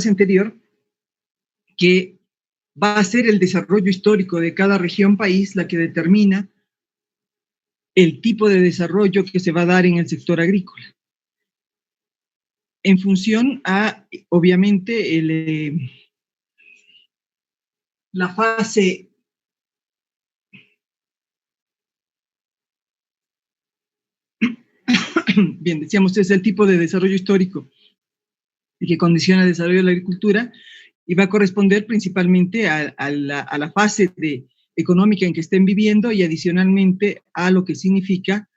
anterior, que va a ser el desarrollo histórico de cada región país la que determina el tipo de desarrollo que se va a dar en el sector agrícola. En función a, obviamente, la fase bien, decíamos, es el tipo de desarrollo histórico que condiciona el desarrollo de la agricultura y va a corresponder principalmente a la fase económica en que estén viviendo y adicionalmente a lo que significa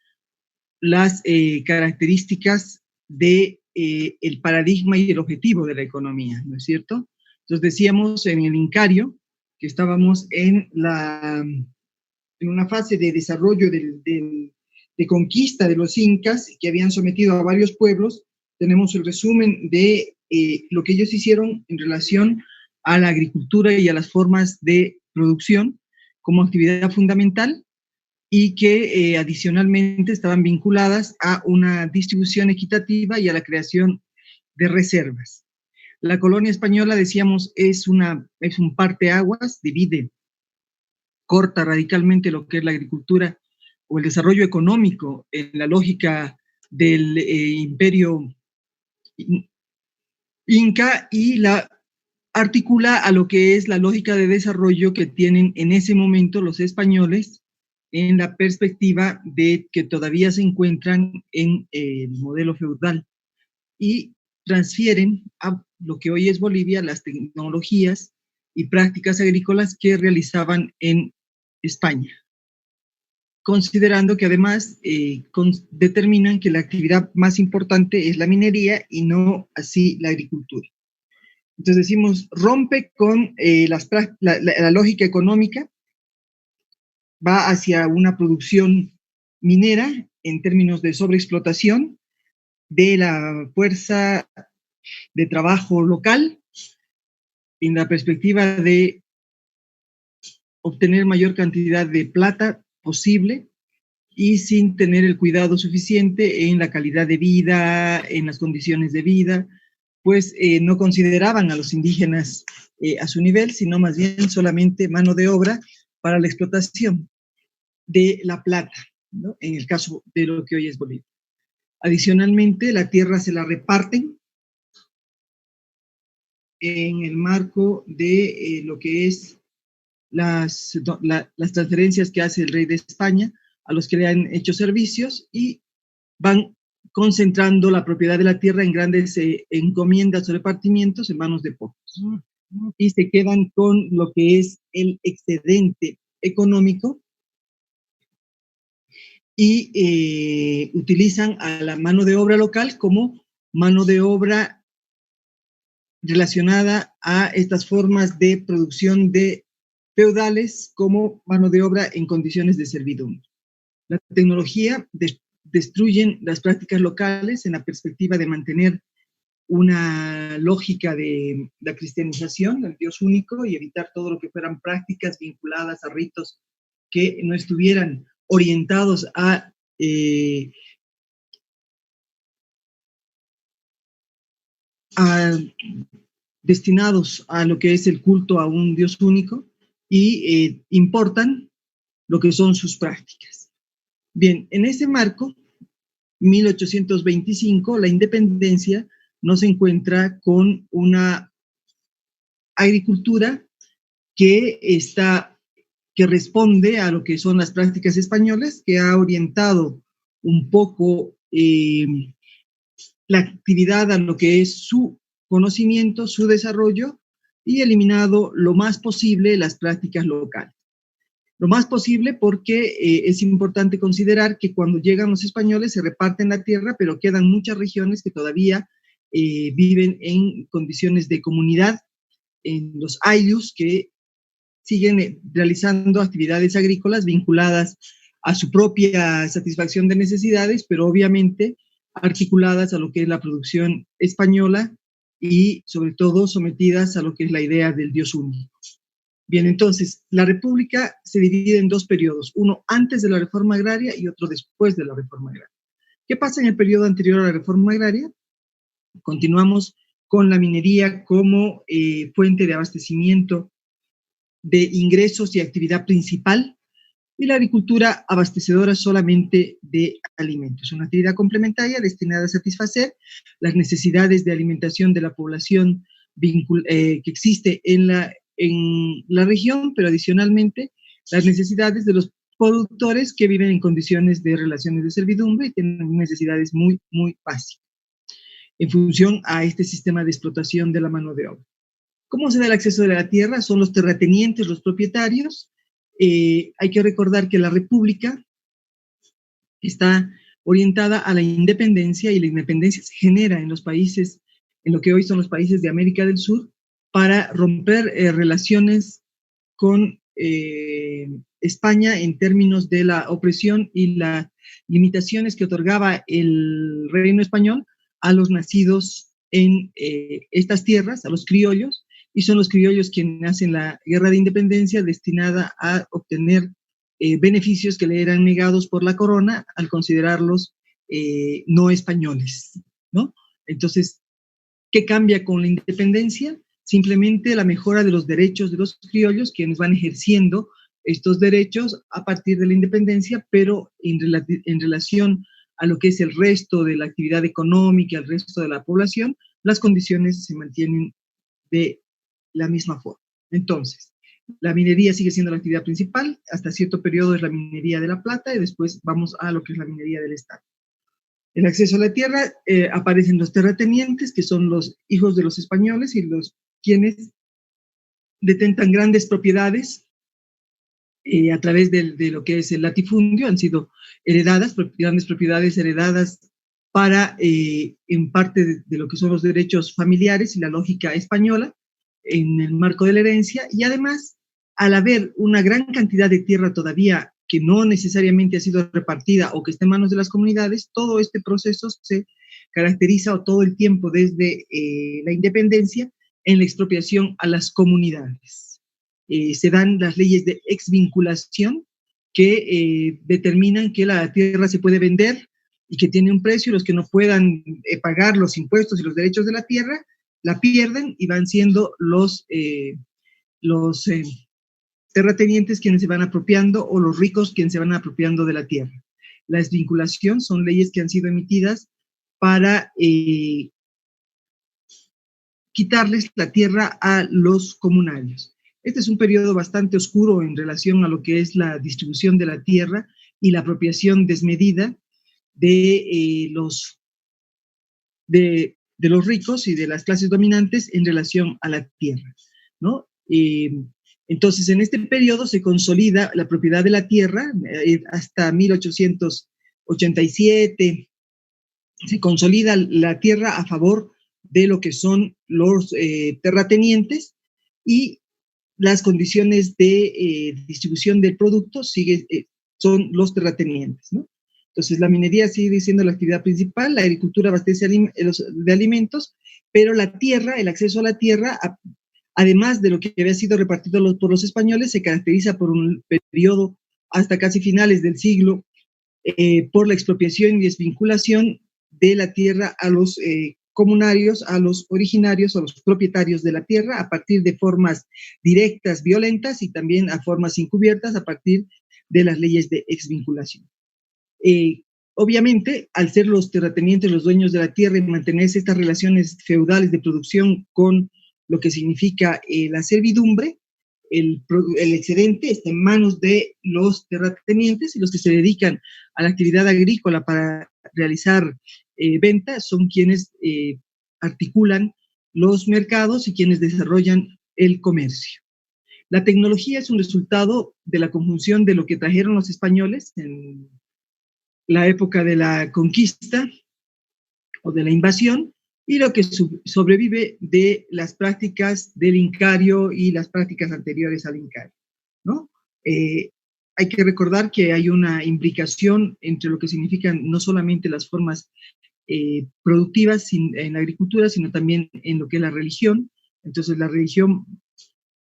las características de el paradigma y el objetivo de la economía, ¿no es cierto? Entonces decíamos en el Incario que estábamos en una fase de desarrollo de conquista de los incas que habían sometido a varios pueblos. Tenemos el resumen de lo que ellos hicieron en relación a la agricultura y a las formas de producción como actividad fundamental y que adicionalmente estaban vinculadas a una distribución equitativa y a la creación de reservas. La colonia española, decíamos, es un parteaguas, divide, corta radicalmente lo que es la agricultura o el desarrollo económico en la lógica del imperio inca y la articula a lo que es la lógica de desarrollo que tienen en ese momento los españoles en la perspectiva de que todavía se encuentran en el modelo feudal y transfieren a lo que hoy es Bolivia las tecnologías y prácticas agrícolas que realizaban en España, considerando que además determinan que la actividad más importante es la minería y no así la agricultura. Entonces decimos, rompe con la lógica económica, va hacia una producción minera en términos de sobreexplotación de la fuerza de trabajo local en la perspectiva de obtener mayor cantidad de plata posible y sin tener el cuidado suficiente en la calidad de vida, en las condiciones de vida, pues no consideraban a los indígenas a su nivel, sino más bien solamente mano de obra para la explotación de la plata, ¿no? En el caso de lo que hoy es Bolivia. Adicionalmente, la tierra se la reparten en el marco de lo que es las transferencias que hace el rey de España a los que le han hecho servicios y van concentrando la propiedad de la tierra en grandes encomiendas o repartimientos en manos de pocos. Y se quedan con lo que es el excedente económico y utilizan a la mano de obra local como mano de obra relacionada a estas formas de producción de feudales como mano de obra en condiciones de servidumbre. La tecnología destruyen las prácticas locales en la perspectiva de mantener una lógica de la cristianización, del Dios único, y evitar todo lo que fueran prácticas vinculadas a ritos que no estuvieran orientados destinados a lo que es el culto a un Dios único y importan lo que son sus prácticas. Bien, en ese marco, 1825, la independencia nos encuentra con una agricultura que responde a lo que son las prácticas españolas, que ha orientado un poco la actividad a lo que es su conocimiento, su desarrollo, y eliminado lo más posible las prácticas locales. Lo más posible porque es importante considerar que cuando llegan los españoles se reparten la tierra, pero quedan muchas regiones que todavía viven en condiciones de comunidad, en los ayllus, que siguen realizando actividades agrícolas vinculadas a su propia satisfacción de necesidades, pero obviamente articuladas a lo que es la producción española y sobre todo sometidas a lo que es la idea del Dios único. Bien, entonces, la República se divide en dos periodos, uno antes de la reforma agraria y otro después de la reforma agraria. ¿Qué pasa en el periodo anterior a la reforma agraria? Continuamos con la minería como fuente de abastecimiento de ingresos y actividad principal, y la agricultura abastecedora solamente de alimentos, una actividad complementaria destinada a satisfacer las necesidades de alimentación de la población que existe en la región, pero adicionalmente las necesidades de los productores que viven en condiciones de relaciones de servidumbre y tienen necesidades muy, muy básicas en función a este sistema de explotación de la mano de obra. ¿Cómo se da el acceso de la tierra? Son los terratenientes, los propietarios. Hay que recordar que la República está orientada a la independencia, y la independencia se genera en los países, en lo que hoy son los países de América del Sur, para romper relaciones con España en términos de la opresión y las limitaciones que otorgaba el reino español a los nacidos en estas tierras, a los criollos, y son los criollos quienes hacen la guerra de independencia destinada a obtener beneficios que le eran negados por la corona al considerarlos no españoles, ¿no? Entonces, ¿qué cambia con la independencia? Simplemente la mejora de los derechos de los criollos, quienes van ejerciendo estos derechos a partir de la independencia, pero en relación a lo que es el resto de la actividad económica, el resto de la población, las condiciones se mantienen de la misma forma. Entonces, la minería sigue siendo la actividad principal, hasta cierto periodo es la minería de la plata, y después vamos a lo que es la minería del Estado. El acceso a la tierra, aparecen los terratenientes, que son los hijos de los españoles y los quienes detentan grandes propiedades a través de lo que es el latifundio, han sido heredadas, grandes propiedades heredadas para, en parte de lo que son los derechos familiares y la lógica española, en el marco de la herencia, y además, al haber una gran cantidad de tierra todavía que no necesariamente ha sido repartida o que está en manos de las comunidades, todo este proceso se caracteriza o todo el tiempo desde la independencia en la expropiación a las comunidades. Se dan las leyes de exvinculación que determinan que la tierra se puede vender y que tiene un precio, y los que no puedan pagar los impuestos y los derechos de la tierra la pierden y van siendo los terratenientes quienes se van apropiando, o los ricos quienes se van apropiando de la tierra. La desvinculación son leyes que han sido emitidas para quitarles la tierra a los comunarios. Este es un periodo bastante oscuro en relación a lo que es la distribución de la tierra y la apropiación desmedida de los ricos y de las clases dominantes en relación a la tierra, ¿no? Entonces, en este periodo se consolida la propiedad de la tierra, hasta 1887, se consolida la tierra a favor de lo que son los terratenientes, y las condiciones de distribución del producto son los terratenientes, ¿no? Entonces, la minería sigue siendo la actividad principal, la agricultura abastece de alimentos, pero la tierra, el acceso a la tierra, además de lo que había sido repartido por los españoles, se caracteriza por un periodo hasta casi finales del siglo, por la expropiación y desvinculación de la tierra a los comunarios, a los originarios, a los propietarios de la tierra, a partir de formas directas, violentas, y también a formas encubiertas a partir de las leyes de exvinculación. Obviamente, al ser los terratenientes los dueños de la tierra y mantenerse estas relaciones feudales de producción con lo que significa la servidumbre, el excedente está en manos de los terratenientes, y los que se dedican a la actividad agrícola para realizar ventas son quienes articulan los mercados y quienes desarrollan el comercio. La tecnología es un resultado de la conjunción de lo que trajeron los españoles en la época de la conquista o de la invasión, y lo que sobrevive de las prácticas del incario y las prácticas anteriores al incario, ¿no? Hay que recordar que hay una imbricación entre lo que significan no solamente las formas productivas en la agricultura, sino también en lo que es la religión. Entonces, la religión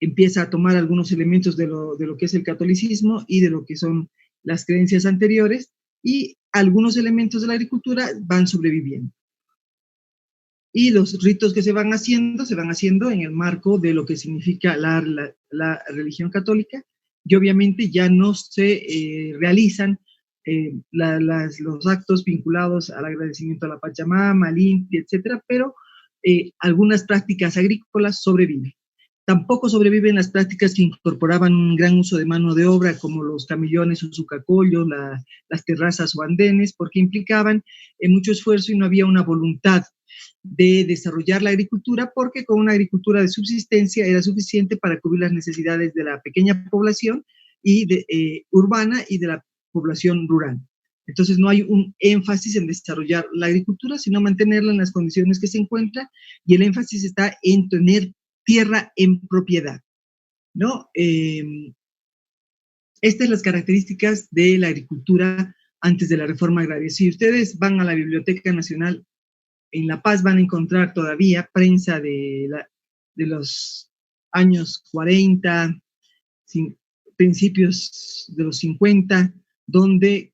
empieza a tomar algunos elementos de lo que es el catolicismo y de lo que son las creencias anteriores, y algunos elementos de la agricultura van sobreviviendo. y los ritos que se van haciendo en el marco de lo que significa la religión católica, y obviamente ya no se realizan los actos vinculados al agradecimiento a la Pachamama, al Inti, etcétera, pero algunas prácticas agrícolas sobreviven. Tampoco sobreviven las prácticas que incorporaban un gran uso de mano de obra, como los camellones o sucacollos, las terrazas o andenes, porque implicaban mucho esfuerzo y no había una voluntad de desarrollar la agricultura, porque con una agricultura de subsistencia era suficiente para cubrir las necesidades de la pequeña población urbana y de la población rural. Entonces no hay un énfasis en desarrollar la agricultura, sino mantenerla en las condiciones que se encuentra, y el énfasis está en tener tierra en propiedad, ¿no? Estas son las características de la agricultura antes de la reforma agraria. Si ustedes van a la Biblioteca Nacional en La Paz, van a encontrar todavía prensa de los años 40, principios de los 50, donde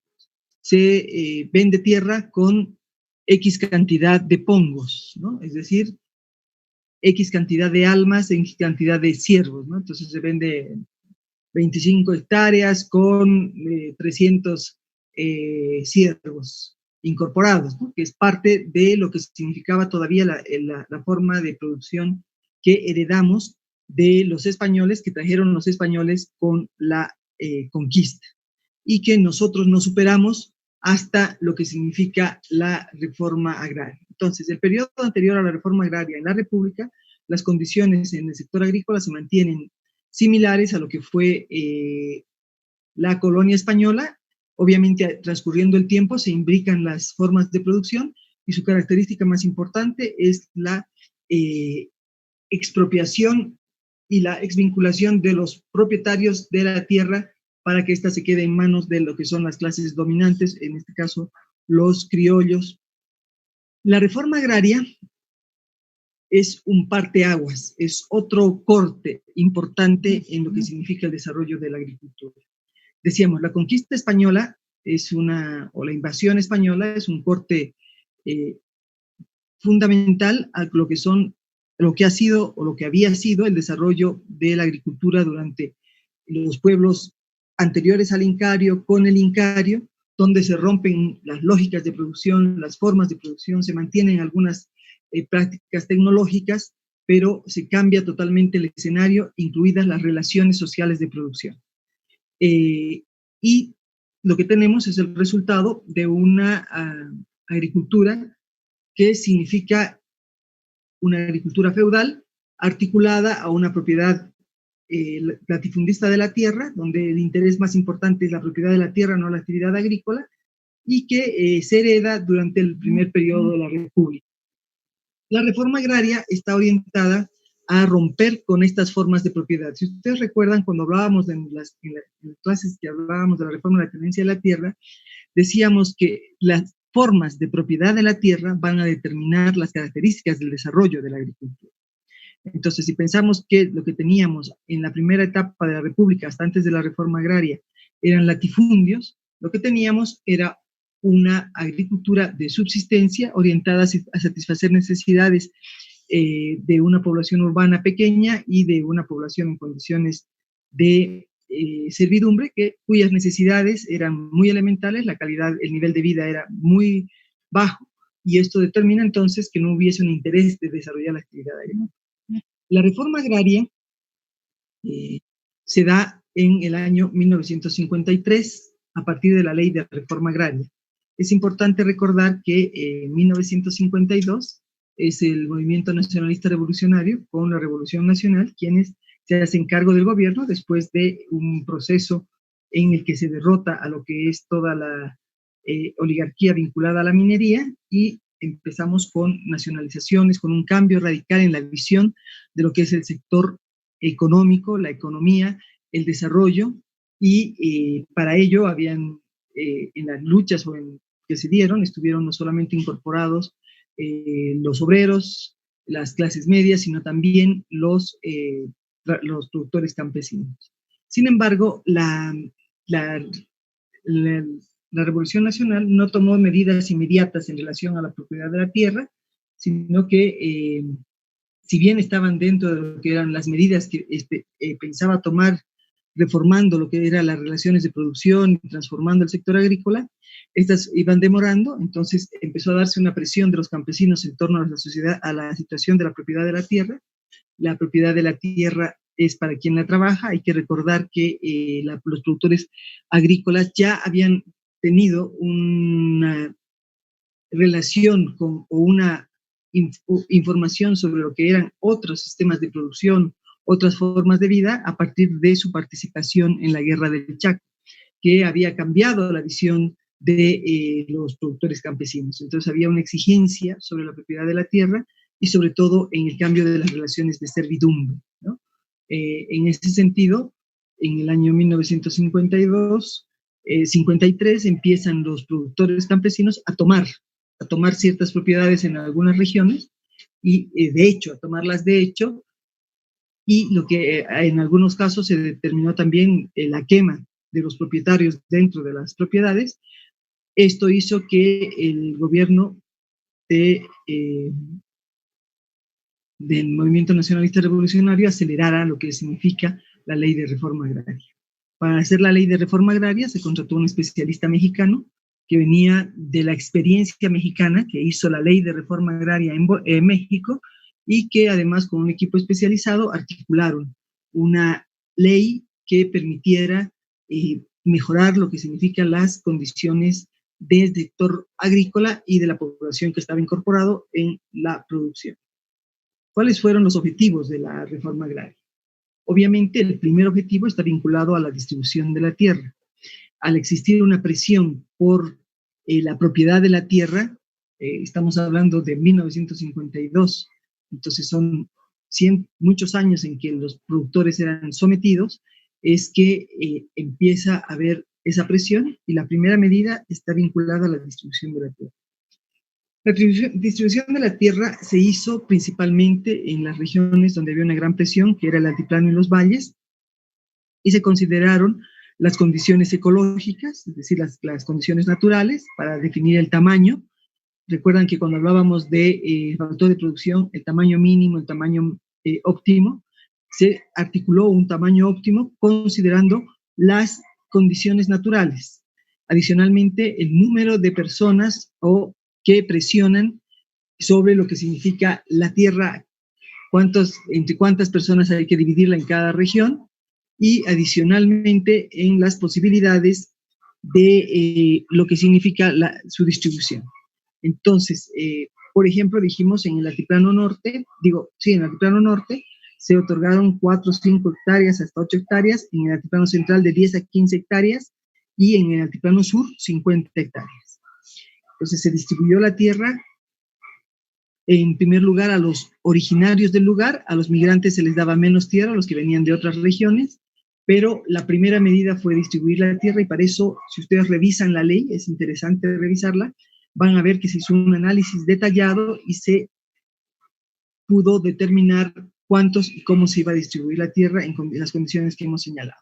se vende tierra con X cantidad de pongos, ¿no? Es decir, X cantidad de almas, X cantidad de siervos, ¿no? Entonces se vende 25 hectáreas con 300 siervos incorporados, ¿no? Que es parte de lo que significaba todavía la forma de producción que heredamos de los españoles, que trajeron los españoles con la conquista, y que nosotros no superamos hasta lo que significa la reforma agraria. Entonces, el periodo anterior a la reforma agraria en la República, las condiciones en el sector agrícola se mantienen similares a lo que fue la colonia española. Obviamente, transcurriendo el tiempo, se imbrican las formas de producción, y su característica más importante es la expropiación y la exvinculación de los propietarios de la tierra para que ésta se quede en manos de lo que son las clases dominantes, en este caso los criollos. La reforma agraria es un parteaguas, es otro corte importante en lo que significa el desarrollo de la agricultura. Decíamos, la conquista española o la invasión española es un corte fundamental a lo que ha sido o lo que había sido el desarrollo de la agricultura durante los pueblos anteriores al Incario, con el Incario, donde se rompen las lógicas de producción, las formas de producción, se mantienen algunas prácticas tecnológicas, pero se cambia totalmente el escenario, incluidas las relaciones sociales de producción. Y lo que tenemos es el resultado de una agricultura que significa una agricultura feudal articulada a una propiedad latifundista de la tierra, donde el interés más importante es la propiedad de la tierra, no la actividad agrícola, y que se hereda durante el primer periodo de la República. La reforma agraria está orientada a romper con estas formas de propiedad. Si ustedes recuerdan, cuando hablábamos en las clases que hablábamos de la reforma de la tenencia de la tierra, decíamos que las formas de propiedad de la tierra van a determinar las características del desarrollo de la agricultura. Entonces, si pensamos que lo que teníamos en la primera etapa de la República, hasta antes de la reforma agraria, eran latifundios, lo que teníamos era una agricultura de subsistencia orientada a satisfacer necesidades de una población urbana pequeña y de una población en condiciones de servidumbre, cuyas necesidades eran muy elementales, la calidad, el nivel de vida era muy bajo, y esto determina entonces que no hubiese un interés de desarrollar la actividad agrícola. La reforma agraria se da en el año 1953 a partir de la ley de reforma agraria. Es importante recordar que en 1952 es el movimiento nacionalista revolucionario con la Revolución Nacional quienes se hacen cargo del gobierno después de un proceso en el que se derrota a lo que es toda la oligarquía vinculada a la minería, y empezamos con nacionalizaciones, con un cambio radical en la visión de lo que es el sector económico, la economía, el desarrollo, y para ello habían, en las luchas que se dieron, estuvieron no solamente incorporados los obreros, las clases medias, sino también los productores campesinos. Sin embargo, la Revolución Nacional no tomó medidas inmediatas en relación a la propiedad de la tierra, sino que si bien estaban dentro de lo que eran las medidas que pensaba tomar, reformando lo que eran las relaciones de producción, transformando el sector agrícola, estas iban demorando. Entonces empezó a darse una presión de los campesinos en torno a la sociedad, a la situación de la propiedad de la tierra. La propiedad de la tierra es para quien la trabaja. Hay que recordar que los productores agrícolas ya habían tenido una relación con, o una información sobre lo que eran otros sistemas de producción, otras formas de vida, a partir de su participación en la guerra del Chaco, que había cambiado la visión de los productores campesinos. Entonces había una exigencia sobre la propiedad de la tierra y sobre todo en el cambio de las relaciones de servidumbre, ¿no? En ese sentido, en el año 1952, 53, empiezan los productores campesinos a tomar ciertas propiedades en algunas regiones y de hecho, a tomarlas de hecho, y lo que en algunos casos se determinó también la quema de los propietarios dentro de las propiedades. Esto hizo que el gobierno del Movimiento Nacionalista Revolucionario acelerara lo que significa la ley de reforma agraria. Para hacer la ley de reforma agraria se contrató un especialista mexicano que venía de la experiencia mexicana, que hizo la ley de reforma agraria en México, y que además con un equipo especializado articularon una ley que permitiera mejorar lo que significan las condiciones del sector agrícola y de la población que estaba incorporado en la producción. ¿Cuáles fueron los objetivos de la reforma agraria? Obviamente, el primer objetivo está vinculado a la distribución de la tierra. Al existir una presión por la propiedad de la tierra, estamos hablando de 1952, entonces son muchos años en que los productores eran sometidos, es que empieza a haber esa presión y la primera medida está vinculada a la distribución de la tierra. La distribución de la tierra se hizo principalmente en las regiones donde había una gran presión, que era el altiplano y los valles, y se consideraron las condiciones ecológicas, es decir, las condiciones naturales, para definir el tamaño. Recuerdan que cuando hablábamos de factor de producción, el tamaño mínimo, el tamaño óptimo, se articuló un tamaño óptimo considerando las condiciones naturales. Adicionalmente, el número de personas que presionan sobre lo que significa la tierra, entre cuántas personas hay que dividirla en cada región, y adicionalmente en las posibilidades de lo que significa su distribución. Entonces, por ejemplo, dijimos en el altiplano norte, en el altiplano norte se otorgaron 4 o 5 hectáreas hasta 8 hectáreas, en el altiplano central de 10 a 15 hectáreas y en el altiplano sur 50 hectáreas. Entonces se distribuyó la tierra en primer lugar a los originarios del lugar, a los migrantes se les daba menos tierra, a los que venían de otras regiones, pero la primera medida fue distribuir la tierra y para eso, si ustedes revisan la ley, es interesante revisarla, van a ver que se hizo un análisis detallado y se pudo determinar cuántos y cómo se iba a distribuir la tierra en las condiciones que hemos señalado.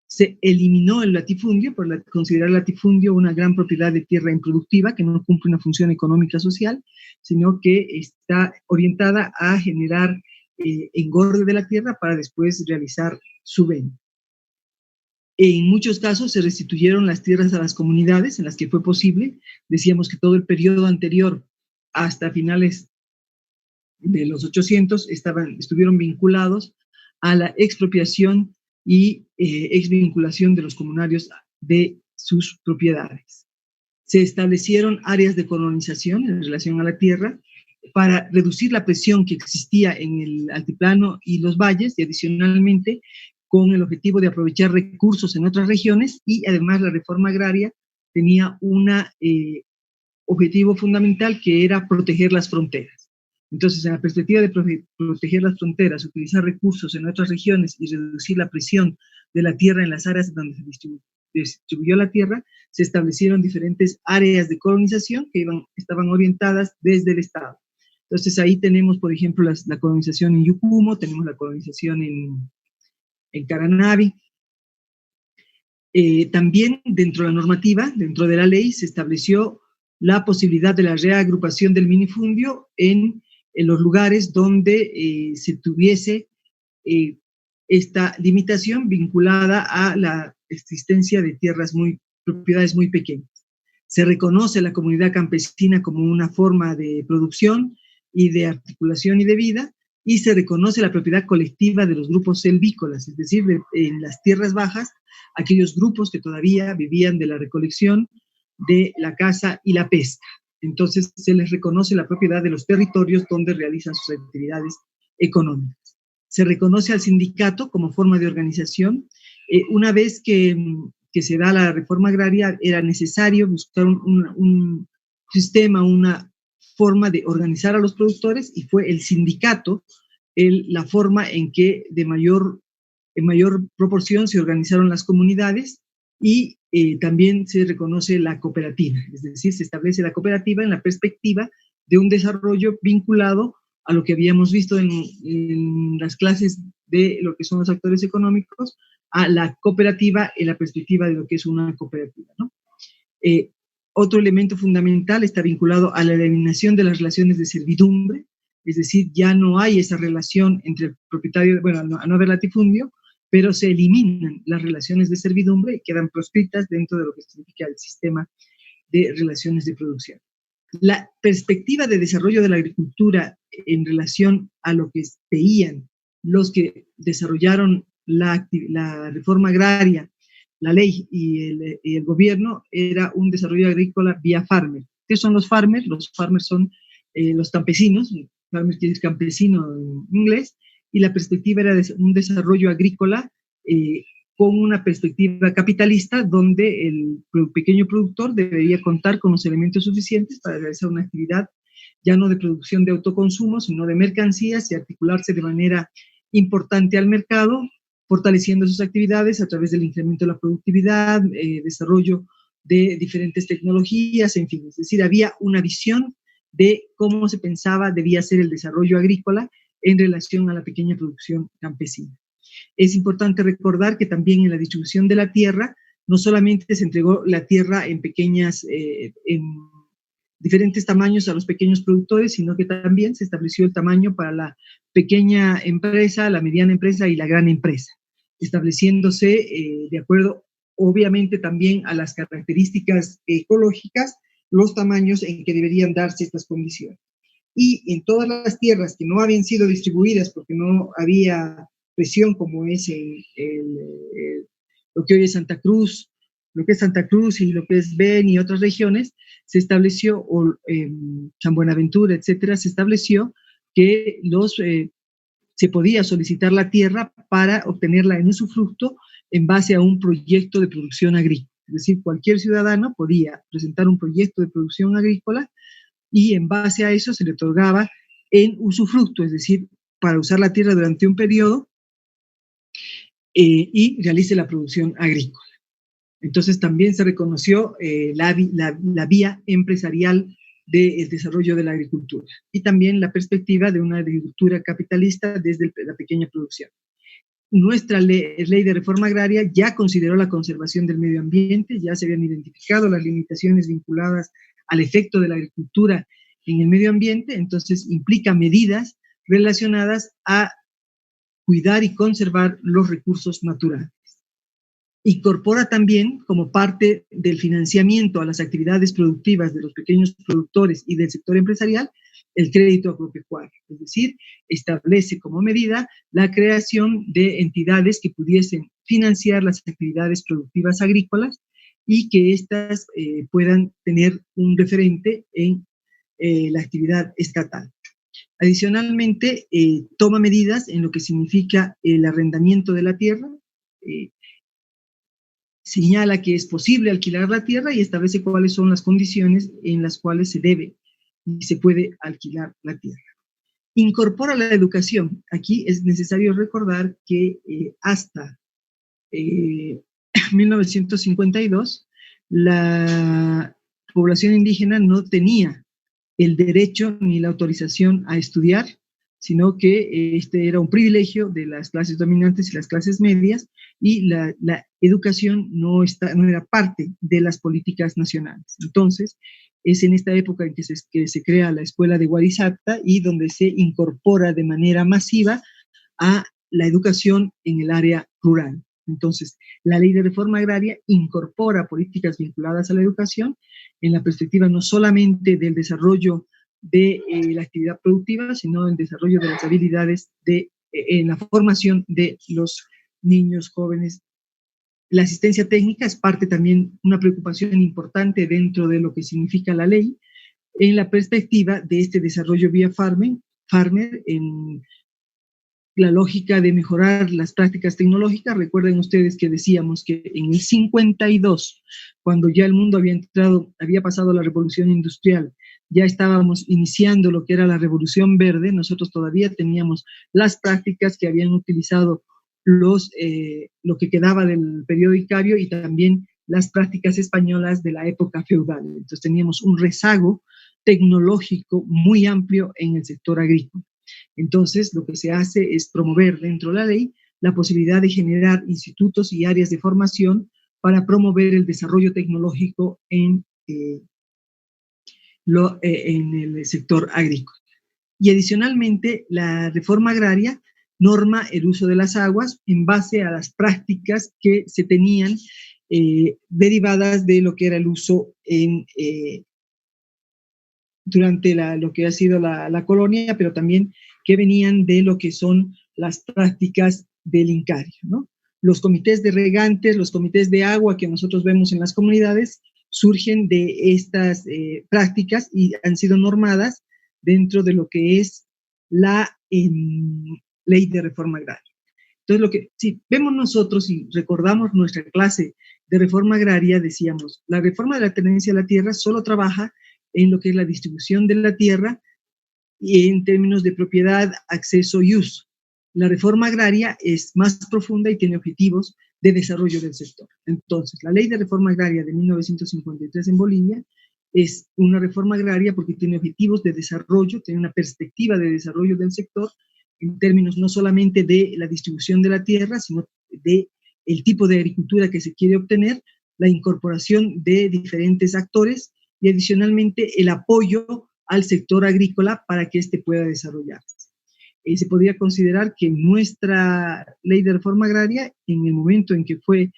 Se eliminó el latifundio por considerar el latifundio una gran propiedad de tierra improductiva que no cumple una función económica social, sino que está orientada a generar engorde de la tierra para después realizar su venta. En muchos casos se restituyeron las tierras a las comunidades en las que fue posible. Decíamos que todo el periodo anterior hasta finales de los 800 estuvieron vinculados a la expropiación y exvinculación de los comunarios de sus propiedades. Se establecieron áreas de colonización en relación a la tierra para reducir la presión que existía en el altiplano y los valles, y adicionalmente con el objetivo de aprovechar recursos en otras regiones, y además la reforma agraria tenía un objetivo fundamental que era proteger las fronteras. Entonces, en la perspectiva de proteger las fronteras, utilizar recursos en otras regiones y reducir la presión de la tierra en las áreas donde se distribuyó la tierra, se establecieron diferentes áreas de colonización que estaban orientadas desde el Estado. Entonces, ahí tenemos, por ejemplo, la colonización en Yucumo, tenemos la colonización en Caranavi. También dentro de la normativa, dentro de la ley, se estableció la posibilidad de la reagrupación del minifundio en los lugares donde se tuviese esta limitación vinculada a la existencia de propiedades muy pequeñas. Se reconoce la comunidad campesina como una forma de producción y de articulación y de vida, y se reconoce la propiedad colectiva de los grupos selvícolas, es decir, en las tierras bajas, aquellos grupos que todavía vivían de la recolección, de la caza y la pesca. Entonces, se les reconoce la propiedad de los territorios donde realizan sus actividades económicas. Se reconoce al sindicato como forma de organización. Una vez que se da la reforma agraria, era necesario buscar un sistema, una forma de organizar a los productores, y fue el sindicato la forma en que en mayor proporción se organizaron las comunidades, y también se reconoce la cooperativa, es decir, se establece la cooperativa en la perspectiva de un desarrollo vinculado a lo que habíamos visto en las clases de lo que son los actores económicos, a la cooperativa en la perspectiva de lo que es una cooperativa, ¿no? Otro elemento fundamental está vinculado a la eliminación de las relaciones de servidumbre, es decir, ya no hay esa relación entre el propietario, bueno, a no haber latifundio, pero se eliminan las relaciones de servidumbre y quedan proscritas dentro de lo que significa el sistema de relaciones de producción. La perspectiva de desarrollo de la agricultura en relación a lo que veían los que desarrollaron la reforma agraria, la ley y el gobierno, era un desarrollo agrícola vía farmer. ¿Qué son los farmers? Los farmers son los campesinos, farmer quiere decir campesino en inglés, y la perspectiva era de un desarrollo agrícola con una perspectiva capitalista, donde el pequeño productor debería contar con los elementos suficientes para realizar una actividad ya no de producción de autoconsumo, sino de mercancías, y articularse de manera importante al mercado, fortaleciendo sus actividades a través del incremento de la productividad, desarrollo de diferentes tecnologías, en fin. Es decir, había una visión de cómo se pensaba debía ser el desarrollo agrícola en relación a la pequeña producción campesina. Es importante recordar que también en la distribución de la tierra, no solamente se entregó la tierra en diferentes tamaños a los pequeños productores, sino que también se estableció el tamaño para la pequeña empresa, la mediana empresa y la gran empresa, estableciéndose de acuerdo, obviamente, también a las características ecológicas, los tamaños en que deberían darse estas condiciones. Y en todas las tierras que no habían sido distribuidas porque no había presión, como es lo que hoy es Santa Cruz, lo que es Santa Cruz y lo que es Beni y otras regiones, se estableció, o San Buenaventura, etcétera, se estableció que se podía solicitar la tierra para obtenerla en usufructo en base a un proyecto de producción agrícola. Es decir, cualquier ciudadano podía presentar un proyecto de producción agrícola y en base a eso se le otorgaba en usufructo, es decir, para usar la tierra durante un periodo y realice la producción agrícola. Entonces también se reconoció la vía empresarial del desarrollo de la agricultura y también la perspectiva de una agricultura capitalista desde la pequeña producción. Nuestra ley de reforma agraria ya consideró la conservación del medio ambiente, ya se habían identificado las limitaciones vinculadas al efecto de la agricultura en el medio ambiente, entonces implica medidas relacionadas a cuidar y conservar los recursos naturales. Incorpora también, como parte del financiamiento a las actividades productivas de los pequeños productores y del sector empresarial, el crédito agropecuario, es decir, establece como medida la creación de entidades que pudiesen financiar las actividades productivas agrícolas y que éstas puedan tener un referente en la actividad estatal. Adicionalmente, toma medidas en lo que significa el arrendamiento de la tierra, señala que es posible alquilar la tierra y establece cuáles son las condiciones en las cuales se debe y se puede alquilar la tierra. Incorpora la educación. Aquí es necesario recordar que hasta 1952 la población indígena no tenía el derecho ni la autorización a estudiar, sino que este era un privilegio de las clases dominantes y las clases medias, y la educación no era parte de las políticas nacionales. Entonces, Es en esta época en que se crea la escuela de Guarizata y donde se incorpora de manera masiva a la educación en el área rural. Entonces, la ley de reforma agraria incorpora políticas vinculadas a la educación en la perspectiva no solamente del desarrollo de la actividad productiva, sino en el desarrollo de las habilidades en la formación de los niños, jóvenes. La asistencia técnica es parte también, una preocupación importante dentro de lo que significa la ley, en la perspectiva de este desarrollo vía farmer en la lógica de mejorar las prácticas tecnológicas. Recuerden ustedes que decíamos que en el 52, cuando ya el mundo había pasado la revolución industrial, ya estábamos iniciando lo que era la revolución verde, nosotros todavía teníamos las prácticas que habían utilizado lo que quedaba del periodo Icario y también las prácticas españolas de la época feudal. Entonces teníamos un rezago tecnológico muy amplio en el sector agrícola. Entonces, lo que se hace es promover dentro de la ley la posibilidad de generar institutos y áreas de formación para promover el desarrollo tecnológico en el sector agrícola. Y adicionalmente, la reforma agraria norma el uso de las aguas en base a las prácticas que se tenían derivadas de lo que era el uso durante lo que ha sido la colonia, pero también que venían de lo que son las prácticas del Incario, ¿no? Los comités de regantes, los comités de agua que nosotros vemos en las comunidades, surgen de estas prácticas y han sido normadas dentro de lo que es la ley de reforma agraria. Entonces, si vemos nosotros y recordamos nuestra clase de reforma agraria, decíamos, la reforma de la tenencia de la tierra solo trabaja en lo que es la distribución de la tierra y en términos de propiedad, acceso y uso. La reforma agraria es más profunda y tiene objetivos de desarrollo del sector. Entonces, la ley de reforma agraria de 1953 en Bolivia es una reforma agraria porque tiene objetivos de desarrollo, tiene una perspectiva de desarrollo del sector en términos no solamente de la distribución de la tierra, sino de el tipo de agricultura que se quiere obtener, la incorporación de diferentes actores y adicionalmente el apoyo al sector agrícola para que éste pueda desarrollarse. Se podría considerar que nuestra ley de reforma agraria, en el momento en que fue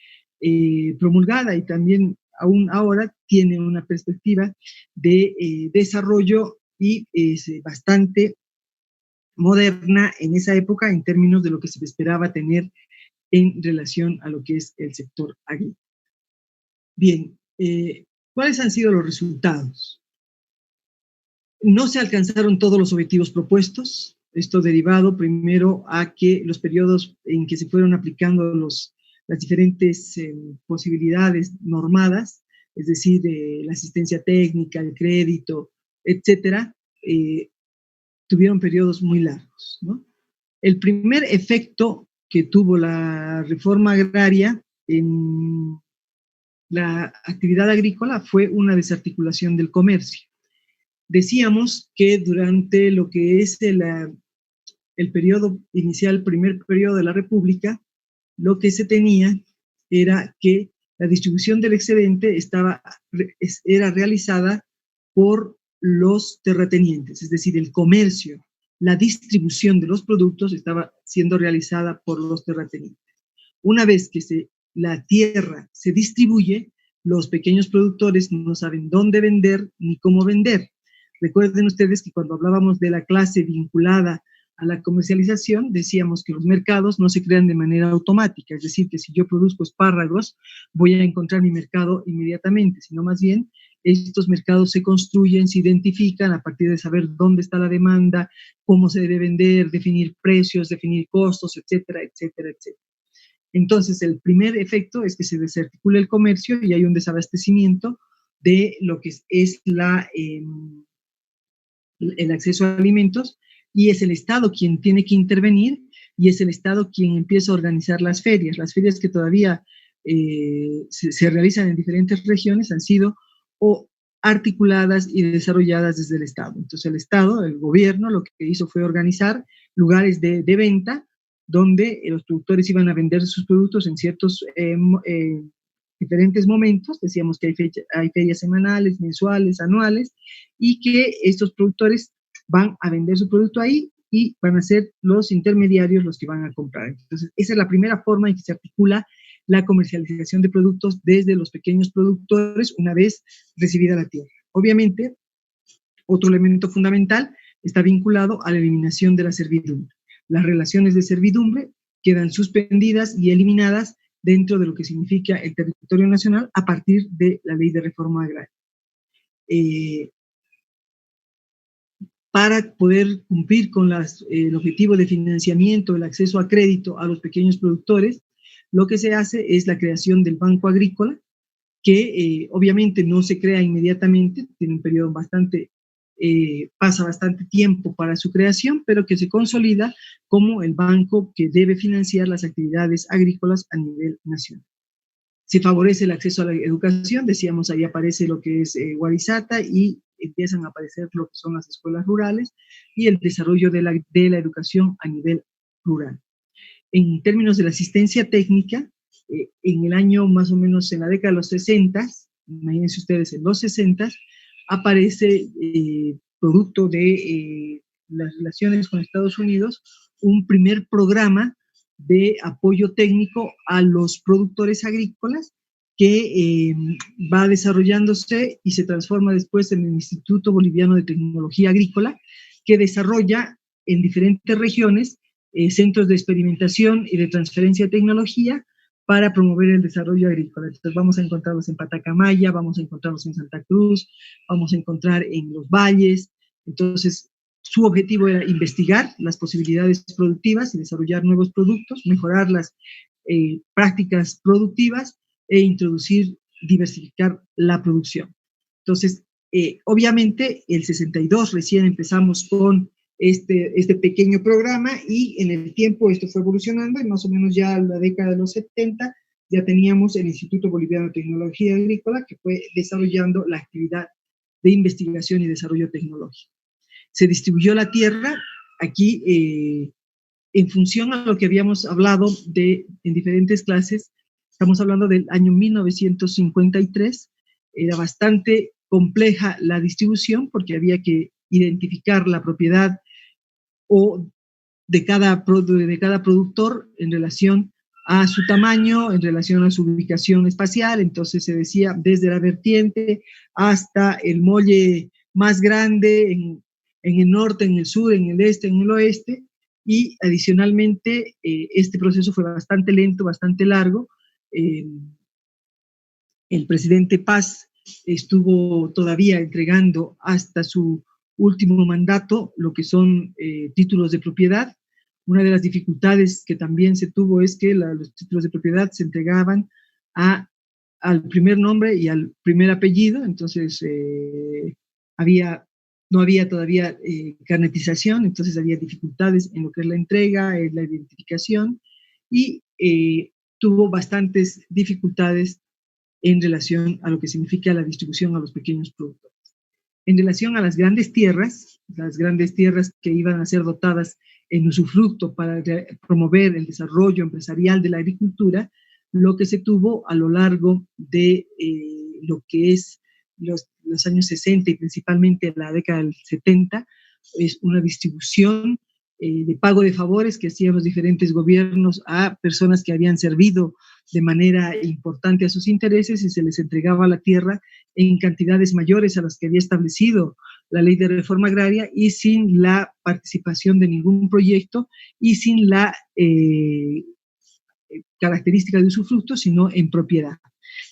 promulgada y también aún ahora, tiene una perspectiva de desarrollo y es bastante moderna en esa época en términos de lo que se esperaba tener en relación a lo que es el sector agrícola. Bien, ¿cuáles han sido los resultados? No se alcanzaron todos los objetivos propuestos, esto derivado primero a que los periodos en que se fueron aplicando las diferentes posibilidades normadas, es decir, la asistencia técnica, el crédito, etcétera, tuvieron periodos muy largos, ¿no? El primer efecto que tuvo la reforma agraria en la actividad agrícola fue una desarticulación del comercio. Decíamos que durante lo que es el periodo inicial, primer periodo de la República, lo que se tenía era que la distribución del excedente era realizada por los terratenientes, es decir, el comercio, la distribución de los productos estaba siendo realizada por los terratenientes. Una vez que la tierra se distribuye, los pequeños productores no saben dónde vender ni cómo vender. Recuerden ustedes que cuando hablábamos de la clase vinculada a la comercialización, decíamos que los mercados no se crean de manera automática, es decir, que si yo produzco espárragos, voy a encontrar mi mercado inmediatamente, sino más bien estos mercados se construyen, se identifican a partir de saber dónde está la demanda, cómo se debe vender, definir precios, definir costos, etcétera, etcétera, etcétera. Entonces, el primer efecto es que se desarticula el comercio y hay un desabastecimiento de lo que es el acceso a alimentos, y es el Estado quien tiene que intervenir y es el Estado quien empieza a organizar las ferias que todavía se realizan en diferentes regiones han sido articuladas y desarrolladas desde el Estado. Entonces el Estado, el gobierno, lo que hizo fue organizar lugares de venta donde los productores iban a vender sus productos en ciertos diferentes momentos. Decíamos que hay ferias semanales, mensuales, anuales, y que estos productores van a vender su producto ahí y van a ser los intermediarios los que van a comprar. Entonces, esa es la primera forma en que se articula la comercialización de productos desde los pequeños productores una vez recibida la tierra. Obviamente, otro elemento fundamental está vinculado a la eliminación de la servidumbre. Las relaciones de servidumbre quedan suspendidas y eliminadas dentro de lo que significa el territorio nacional a partir de la Ley de Reforma Agraria. Para poder cumplir con el objetivo de financiamiento, el acceso a crédito a los pequeños productores, lo que se hace es la creación del Banco Agrícola, que obviamente no se crea inmediatamente, tiene un periodo pasa bastante tiempo para su creación, pero que se consolida como el banco que debe financiar las actividades agrícolas a nivel nacional. Se favorece el acceso a la educación, decíamos, ahí aparece lo que es Guarizata y empiezan a aparecer lo que son las escuelas rurales y el desarrollo de la educación a nivel rural. En términos de la asistencia técnica, en el año más o menos en la década de los 60, imagínense ustedes, en los 60, aparece, producto de las relaciones con Estados Unidos, un primer programa de apoyo técnico a los productores agrícolas que va desarrollándose y se transforma después en el Instituto Boliviano de Tecnología Agrícola, que desarrolla en diferentes regiones centros de experimentación y de transferencia de tecnología para promover el desarrollo agrícola. Entonces vamos a encontrarlos en Patacamaya, vamos a encontrarlos en Santa Cruz, vamos a encontrar en los valles. Entonces su objetivo era investigar las posibilidades productivas y desarrollar nuevos productos, mejorar las prácticas productivas e introducir, diversificar la producción. Entonces, obviamente, el 62 recién empezamos con este pequeño programa y en el tiempo esto fue evolucionando y más o menos ya en la década de los 70 ya teníamos el Instituto Boliviano de Tecnología Agrícola que fue desarrollando la actividad de investigación y desarrollo tecnológico. Se distribuyó la tierra aquí en función a lo que habíamos hablado en diferentes clases. Estamos hablando del año 1953, era bastante compleja la distribución porque había que identificar la propiedad o de cada productor en relación a su tamaño, en relación a su ubicación espacial. Entonces se decía desde la vertiente hasta el molle más grande en el norte, en el sur, en el este, en el oeste, y adicionalmente este proceso fue bastante lento, bastante largo. El presidente Paz estuvo todavía entregando hasta su último mandato lo que son títulos de propiedad. Una de las dificultades que también se tuvo es que los títulos de propiedad se entregaban al primer nombre y al primer apellido, entonces no había todavía carnetización, entonces había dificultades en lo que es la entrega, la identificación, y tuvo bastantes dificultades en relación a lo que significa la distribución a los pequeños productores. En relación a las grandes tierras que iban a ser dotadas en usufructo para promover el desarrollo empresarial de la agricultura, lo que se tuvo a lo largo de lo que es los años 60 y principalmente la década del 70, es una distribución de pago de favores que hacían los diferentes gobiernos a personas que habían servido de manera importante a sus intereses y se les entregaba la tierra en cantidades mayores a las que había establecido la Ley de Reforma Agraria y sin la participación de ningún proyecto y sin la característica de usufructo, sino en propiedad.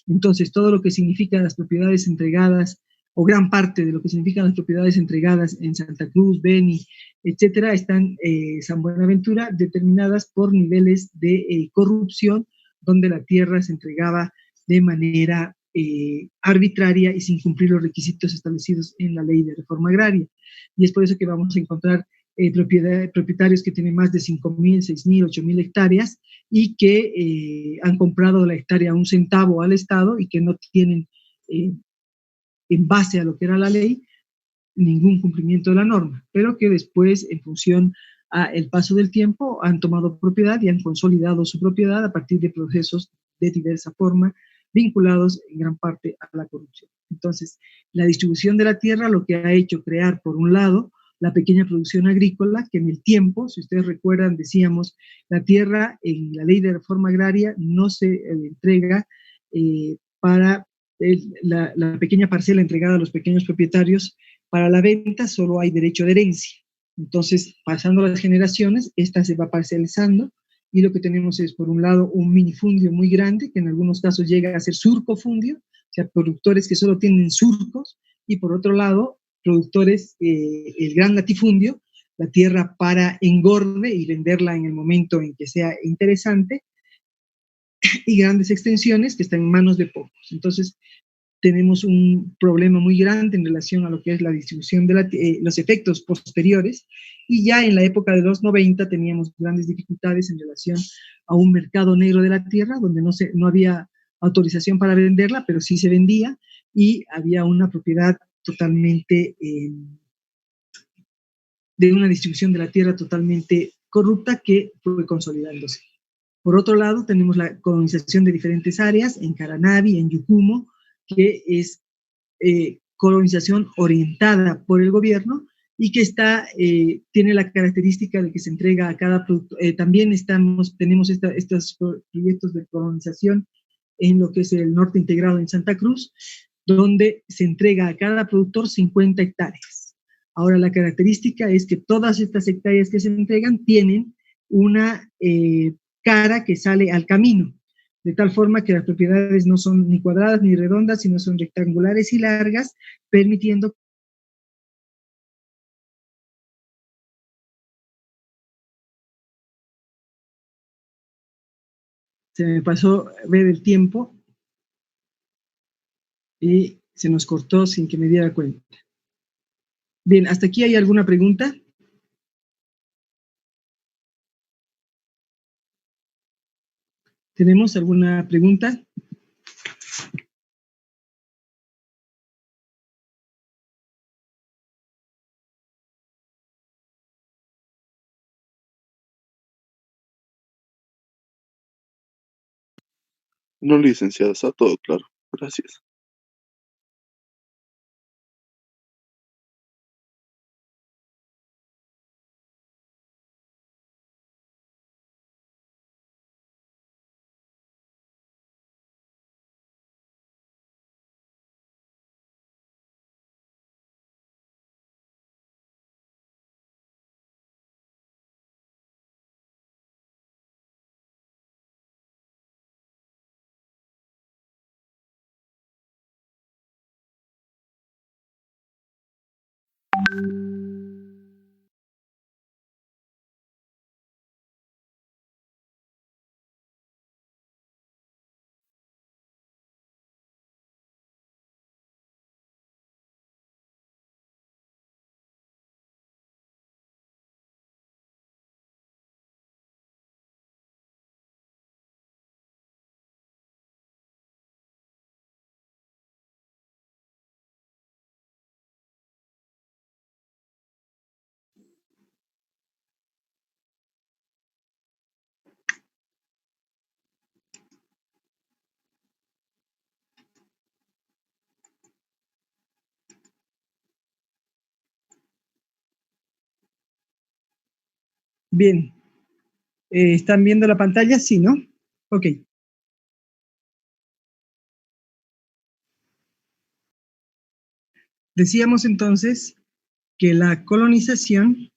Entonces, todo lo que significa las propiedades entregadas o gran parte de lo que significan las propiedades entregadas en Santa Cruz, Beni, etcétera, están San Buenaventura determinadas por niveles de corrupción, donde la tierra se entregaba de manera arbitraria y sin cumplir los requisitos establecidos en la Ley de Reforma Agraria. Y es por eso que vamos a encontrar propietarios que tienen más de 5.000, 6.000, 8.000 hectáreas y que han comprado la hectárea a un centavo al Estado y que no tienen en base a lo que era la ley, ningún cumplimiento de la norma, pero que después, en función al paso del tiempo, han tomado propiedad y han consolidado su propiedad a partir de procesos de diversa forma vinculados en gran parte a la corrupción. Entonces, la distribución de la tierra lo que ha hecho crear, por un lado, la pequeña producción agrícola, que en el tiempo, si ustedes recuerdan, decíamos, la tierra en la ley de reforma agraria no se entrega para la pequeña parcela entregada a los pequeños propietarios. Para la venta solo hay derecho de herencia. Entonces, pasando las generaciones, esta se va parcelizando y lo que tenemos es, por un lado, un minifundio muy grande, que en algunos casos llega a ser surcofundio, o sea, productores que solo tienen surcos, y por otro lado, productores, el gran latifundio, la tierra para engorde y venderla en el momento en que sea interesante, y grandes extensiones que están en manos de pocos. Entonces, tenemos un problema muy grande en relación a lo que es la distribución de los efectos posteriores, y ya en la época de los 90 teníamos grandes dificultades en relación a un mercado negro de la tierra, donde no había autorización para venderla, pero sí se vendía, y había una propiedad totalmente, de una distribución de la tierra totalmente corrupta que fue consolidándose. Por otro lado, tenemos la colonización de diferentes áreas, en Caranavi, en Yucumo, que es colonización orientada por el gobierno y que tiene la característica de que se entrega a cada producto. También tenemos estos proyectos de colonización en lo que es el norte integrado en Santa Cruz, donde se entrega a cada productor 50 hectáreas. Ahora, la característica es que todas estas hectáreas que se entregan tienen una cara que sale al camino, de tal forma que las propiedades no son ni cuadradas ni redondas, sino son rectangulares y largas, permitiendo. Se me pasó ver el tiempo y se nos cortó sin que me diera cuenta. Bien, ¿hasta aquí hay alguna pregunta? ¿Tenemos alguna pregunta? No, licenciada, está todo claro. Gracias. Bien. ¿Están viendo la pantalla? Sí, ¿no? Ok. Decíamos entonces que la colonización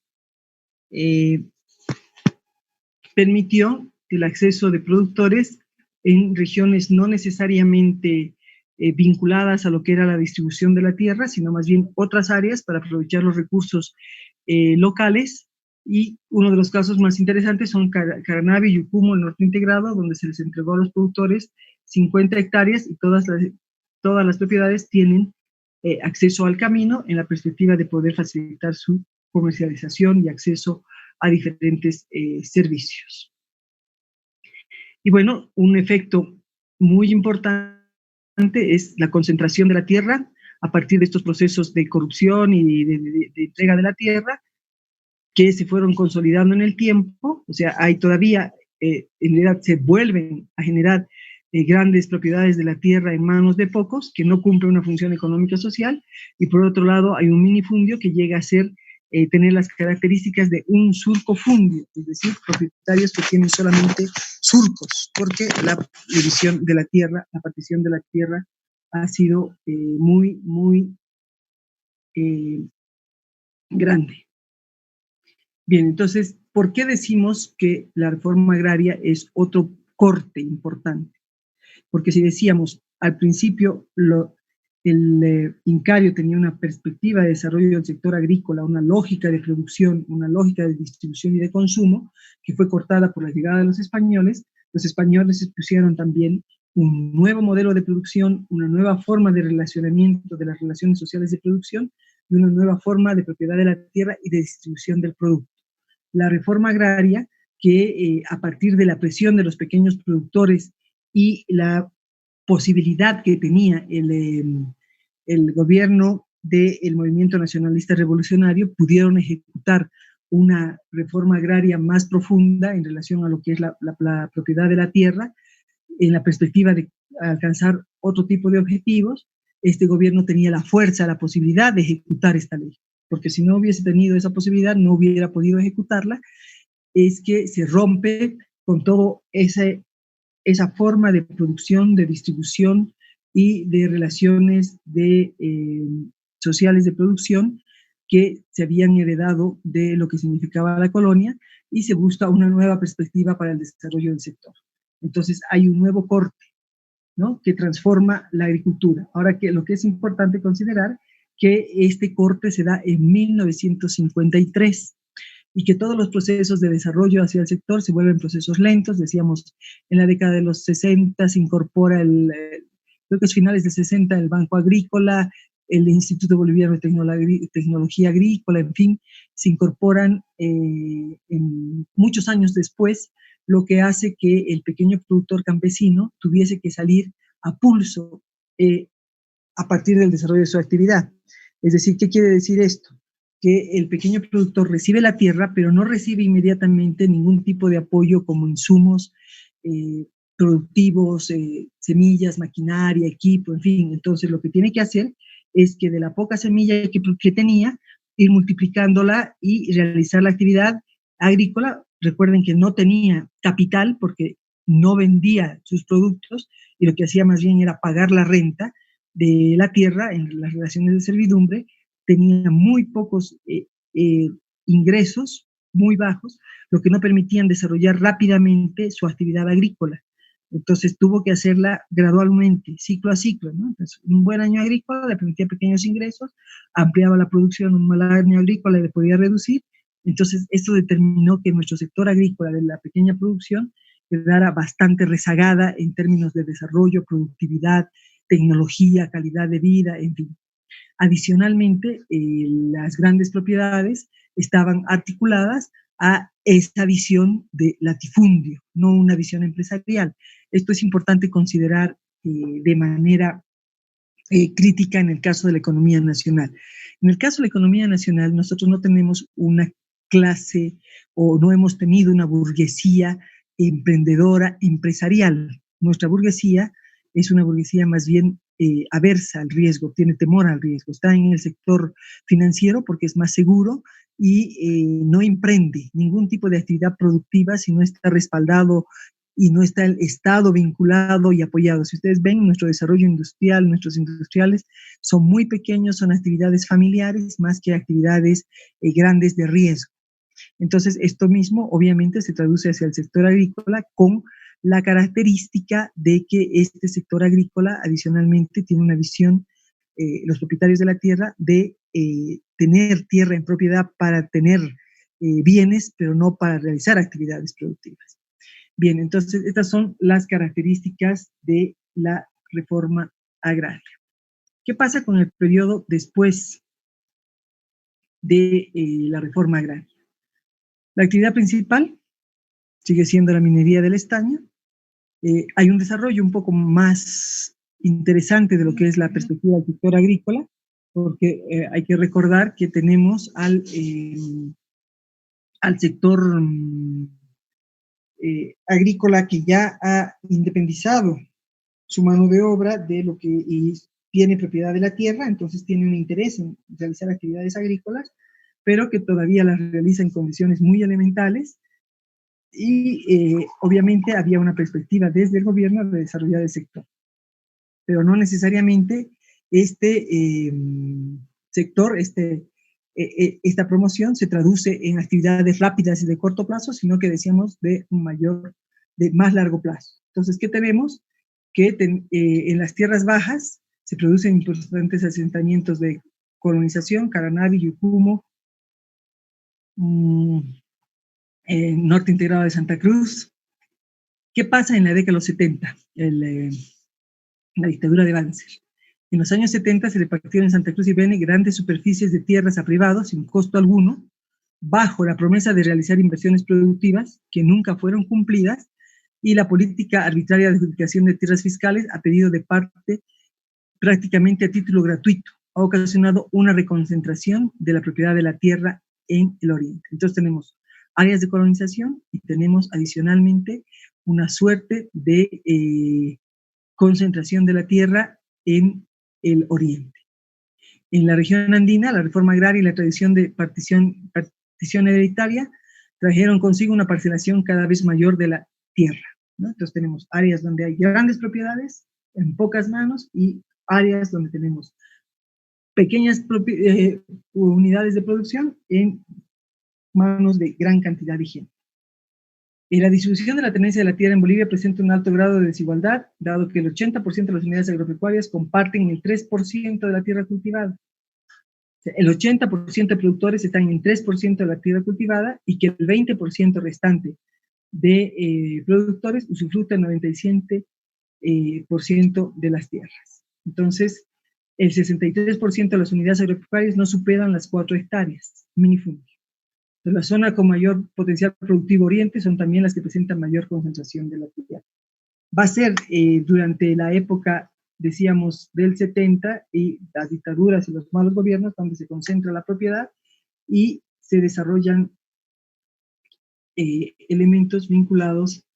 permitió el acceso de productores en regiones no necesariamente vinculadas a lo que era la distribución de la tierra, sino más bien otras áreas para aprovechar los recursos locales. Y uno de los casos más interesantes son Caranavi y Yucumo, el norte integrado, donde se les entregó a los productores 50 hectáreas y todas las propiedades tienen acceso al camino en la perspectiva de poder facilitar su comercialización y acceso a diferentes servicios. Y bueno, un efecto muy importante es la concentración de la tierra a partir de estos procesos de corrupción y de entrega de la tierra que se fueron consolidando en el tiempo. O sea, hay todavía, en realidad se vuelven a generar grandes propiedades de la tierra en manos de pocos, que no cumple una función económica social, y por otro lado hay un minifundio que llega a ser, tener las características de un surcofundio, es decir, propietarios que tienen solamente surcos, porque la división de la tierra, la partición de la tierra ha sido muy grande. Bien, entonces, ¿por qué decimos que la reforma agraria es otro corte importante? Porque si decíamos al principio, el Incario tenía una perspectiva de desarrollo del sector agrícola, una lógica de producción, una lógica de distribución y de consumo, que fue cortada por la llegada de los españoles pusieron también un nuevo modelo de producción, una nueva forma de relacionamiento de las relaciones sociales de producción y una nueva forma de propiedad de la tierra y de distribución del producto. La reforma agraria, que a partir de la presión de los pequeños productores y la posibilidad que tenía el gobierno del movimiento nacionalista revolucionario, pudieron ejecutar una reforma agraria más profunda en relación a lo que es la propiedad de la tierra, en la perspectiva de alcanzar otro tipo de objetivos. Este gobierno tenía la fuerza, la posibilidad de ejecutar esta ley, porque si no hubiese tenido esa posibilidad, no hubiera podido ejecutarla. Es que se rompe con todo esa forma de producción, de distribución y de relaciones sociales de producción que se habían heredado de lo que significaba la colonia, y se busca una nueva perspectiva para el desarrollo del sector. Entonces hay un nuevo corte, ¿no?, que transforma la agricultura. Ahora, que lo que es importante considerar que este corte se da en 1953 y que todos los procesos de desarrollo hacia el sector se vuelven procesos lentos. Decíamos, en la década de los 60 se incorpora creo que es finales de 60, el Banco Agrícola, el Instituto Boliviano de Tecnología Agrícola, en fin, se incorporan muchos años después, lo que hace que el pequeño productor campesino tuviese que salir a pulso a partir del desarrollo de su actividad. Es decir, ¿qué quiere decir esto? Que el pequeño productor recibe la tierra, pero no recibe inmediatamente ningún tipo de apoyo como insumos productivos, semillas, maquinaria, equipo, en fin. Entonces, lo que tiene que hacer es que de la poca semilla que tenía, ir multiplicándola y realizar la actividad agrícola. Recuerden que no tenía capital porque no vendía sus productos, y lo que hacía más bien era pagar la renta de la tierra en las relaciones de servidumbre. Tenía muy pocos ingresos, muy bajos, lo que no permitían desarrollar rápidamente su actividad agrícola. Entonces tuvo que hacerla gradualmente, ciclo a ciclo, ¿no? Entonces, un buen año agrícola le permitía pequeños ingresos, ampliaba la producción, un mal año agrícola le podía reducir. Entonces, esto determinó que nuestro sector agrícola de la pequeña producción quedara bastante rezagada en términos de desarrollo, productividad, tecnología, calidad de vida, en fin. Adicionalmente, las grandes propiedades estaban articuladas a esta visión de latifundio, no una visión empresarial. Esto es importante considerar de manera crítica en el caso de la economía nacional. En el caso de la economía nacional, nosotros no tenemos una clase o no hemos tenido una burguesía emprendedora empresarial. Nuestra burguesía es una burguesía más bien aversa al riesgo, tiene temor al riesgo, está en el sector financiero porque es más seguro y no emprende ningún tipo de actividad productiva si no está respaldado y no está el Estado vinculado y apoyado. Si ustedes ven, nuestro desarrollo industrial, nuestros industriales son muy pequeños, son actividades familiares más que actividades grandes de riesgo. Entonces, esto mismo obviamente se traduce hacia el sector agrícola con la característica de que este sector agrícola adicionalmente tiene una visión, los propietarios de la tierra, de tener tierra en propiedad para tener bienes, pero no para realizar actividades productivas. Bien, entonces estas son las características de la reforma agraria. ¿Qué pasa con el periodo después de la reforma agraria? La actividad principal sigue siendo la minería del estaño. Hay un desarrollo un poco más interesante de lo que es la perspectiva del sector agrícola, porque hay que recordar que tenemos al sector agrícola que ya ha independizado su mano de obra de lo que y tiene propiedad de la tierra, entonces tiene un interés en realizar actividades agrícolas, pero que todavía las realiza en condiciones muy elementales, y obviamente había una perspectiva desde el gobierno de desarrollar el sector, pero no necesariamente este sector, esta promoción se traduce en actividades rápidas y de corto plazo, sino que decíamos de más largo plazo. Entonces, ¿qué tenemos? Que en las tierras bajas se producen importantes asentamientos de colonización, Caranavi, Yucumo, norte integrado de Santa Cruz. ¿Qué pasa en la década de los 70? La dictadura de Banzer. En los años 70 se repartieron en Santa Cruz y Beni grandes superficies de tierras a privados sin costo alguno, bajo la promesa de realizar inversiones productivas que nunca fueron cumplidas, y la política arbitraria de adjudicación de tierras fiscales a pedido de parte prácticamente a título gratuito ha ocasionado una reconcentración de la propiedad de la tierra en el oriente. Entonces tenemos áreas de colonización y tenemos adicionalmente una suerte de concentración de la tierra en el oriente. En la región andina, la reforma agraria y la tradición de partición hereditaria trajeron consigo una parcelación cada vez mayor de la tierra, ¿no? Entonces tenemos áreas donde hay grandes propiedades en pocas manos y áreas donde tenemos pequeñas unidades de producción en manos de gran cantidad de gente. La distribución de la tenencia de la tierra en Bolivia presenta un alto grado de desigualdad, dado que el 80% de las unidades agropecuarias comparten el 3% de la tierra cultivada. O sea, el 80% de productores están en el 3% de la tierra cultivada, y que el 20% restante de productores usufructa el 97% de las tierras. Entonces, el 63% de las unidades agropecuarias no superan las 4 hectáreas, minifundio. De la zona con mayor potencial productivo oriente son también las que presentan mayor concentración de la tierra. Va a ser durante la época, decíamos, del 70 y las dictaduras y los malos gobiernos donde se concentra la propiedad y se desarrollan elementos vinculados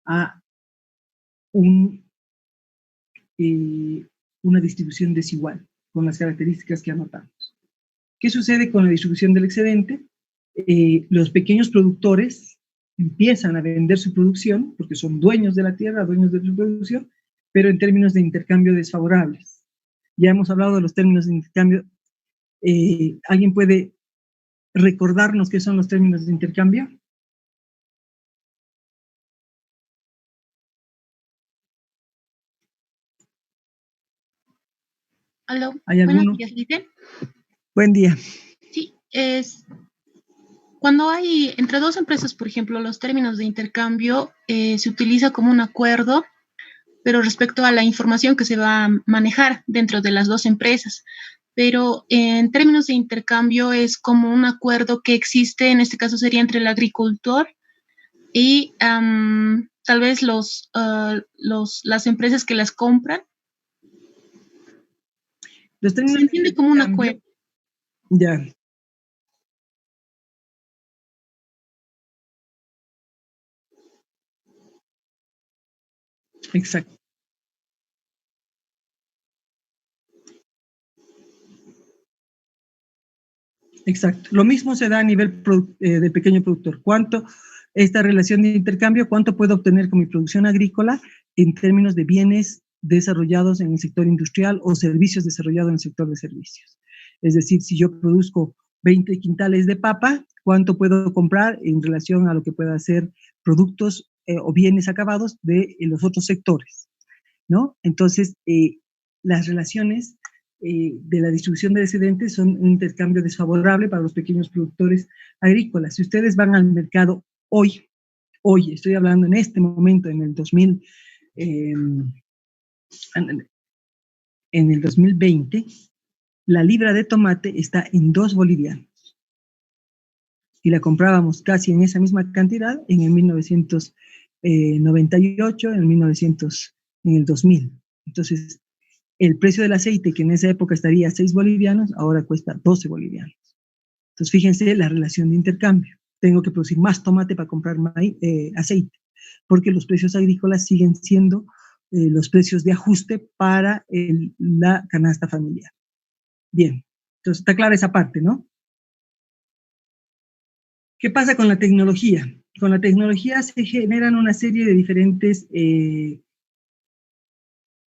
a una distribución desigual con las características que anotamos. ¿Qué sucede con la distribución del excedente? Los pequeños productores empiezan a vender su producción porque son dueños de la tierra, dueños de su producción, pero en términos de intercambio desfavorables. Ya hemos hablado de los términos de intercambio. ¿Alguien puede recordarnos qué son los términos de intercambio? Aló, ¿Hay alguno? buenos días, Lidia. Buen día. Sí, cuando hay entre dos empresas, por ejemplo, los términos de intercambio se utiliza como un acuerdo, pero respecto a la información que se va a manejar dentro de las dos empresas. Pero en términos de intercambio es como un acuerdo que existe, en este caso sería entre el agricultor y tal vez las empresas que las compran. Los términos se entiende como un acuerdo. Ya. Exacto. Exacto. Lo mismo se da a nivel del pequeño productor. Esta relación de intercambio, cuánto puedo obtener con mi producción agrícola en términos de bienes desarrollados en el sector industrial o servicios desarrollados en el sector de servicios? Es decir, si yo produzco 20 quintales de papa, ¿cuánto puedo comprar en relación a lo que pueda ser productos o bienes acabados de los otros sectores, ¿no? Entonces, las relaciones de la distribución de excedentes son un intercambio desfavorable para los pequeños productores agrícolas. Si ustedes van al mercado hoy, estoy hablando en este momento, en el 2020, la libra de tomate está en 2 bolivianos. Y la comprábamos casi en esa misma cantidad en el 1998, en el 2000. Entonces, el precio del aceite, que en esa época estaría a 6 bolivianos, ahora cuesta 12 bolivianos. Entonces, fíjense la relación de intercambio. Tengo que producir más tomate para comprar aceite, porque los precios agrícolas siguen siendo los precios de ajuste para la canasta familiar. Bien, entonces está clara esa parte, ¿no? ¿Qué pasa con la tecnología? Con la tecnología se generan una serie de diferentes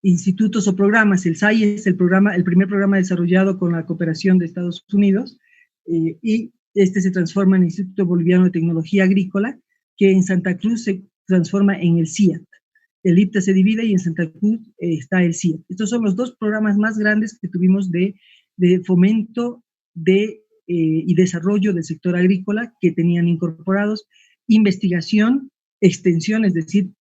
institutos o programas. El SAI es el primer programa desarrollado con la cooperación de Estados Unidos, y este se transforma en el Instituto Boliviano de Tecnología Agrícola, que en Santa Cruz se transforma en el CIAT. El IPTA se divide y en Santa Cruz está el CIAT. Estos son los dos programas más grandes que tuvimos de fomento y desarrollo del sector agrícola, que tenían incorporados investigación, extensión, es decir,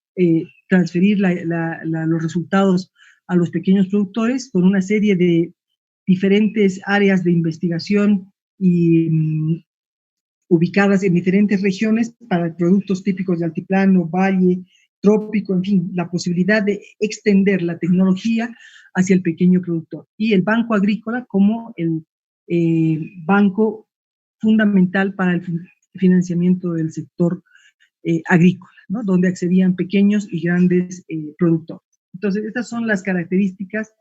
transferir los resultados a los pequeños productores con una serie de diferentes áreas de investigación y ubicadas en diferentes regiones para productos típicos de altiplano, valle, trópico, en fin, la posibilidad de extender la tecnología hacia el pequeño productor. Y el Banco Agrícola como el banco fundamental para el financiamiento del sector agrícola, ¿no? Donde accedían pequeños y grandes productores. Entonces, estas son las características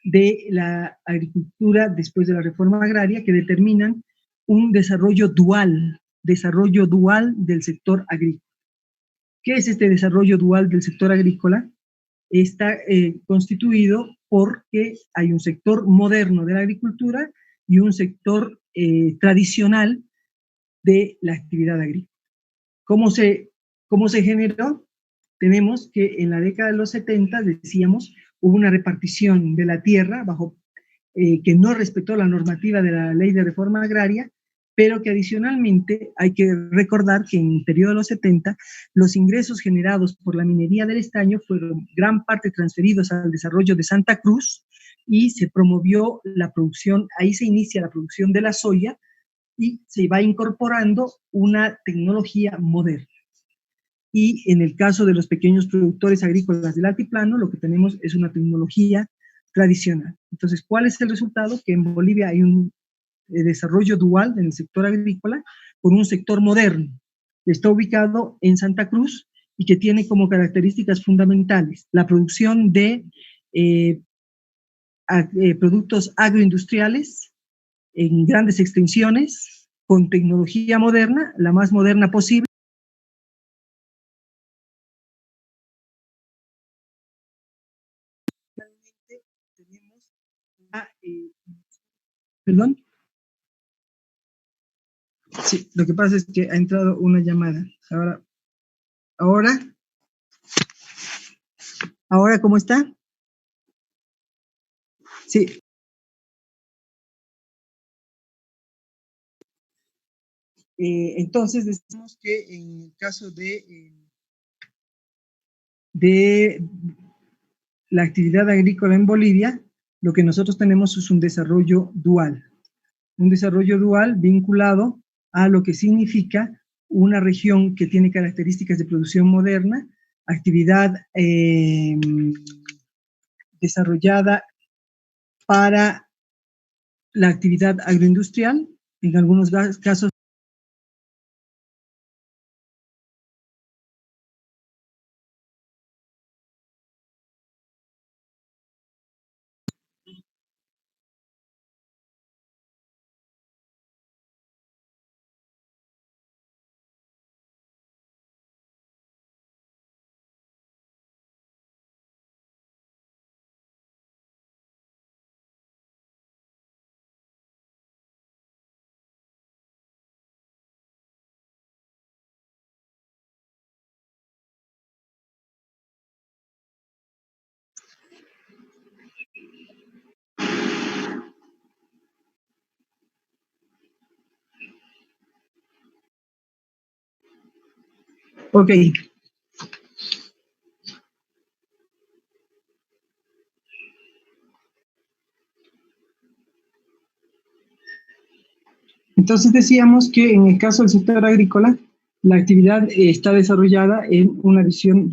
de la agricultura después de la reforma agraria que determinan un desarrollo dual del sector agrícola. ¿Qué es este desarrollo dual del sector agrícola? Está constituido porque hay un sector moderno de la agricultura y un sector tradicional de la actividad agrícola. ¿Cómo se generó? Tenemos que en la década de los 70, decíamos, hubo una repartición de la tierra que no respetó la normativa de la ley de reforma agraria, pero que adicionalmente hay que recordar que en el periodo de los 70 los ingresos generados por la minería del estaño fueron gran parte transferidos al desarrollo de Santa Cruz y se promovió la producción, ahí se inicia la producción de la soya y se va incorporando una tecnología moderna. Y en el caso de los pequeños productores agrícolas del altiplano, lo que tenemos es una tecnología tradicional. Entonces, ¿cuál es el resultado? Que en Bolivia hay un desarrollo dual en el sector agrícola con un sector moderno que está ubicado en Santa Cruz y que tiene como características fundamentales la producción de productos agroindustriales en grandes extensiones con tecnología moderna, la más moderna posible. Tenemos ¿Perdón? Sí, lo que pasa es que ha entrado una llamada. ¿Ahora cómo está? Sí. Entonces decimos que en el caso de la actividad agrícola en Bolivia, lo que nosotros tenemos es un desarrollo dual vinculado a lo que significa una región que tiene características de producción moderna, actividad desarrollada para la actividad agroindustrial, en algunos casos. Ok. Entonces decíamos que en el caso del sector agrícola, la actividad está desarrollada en una visión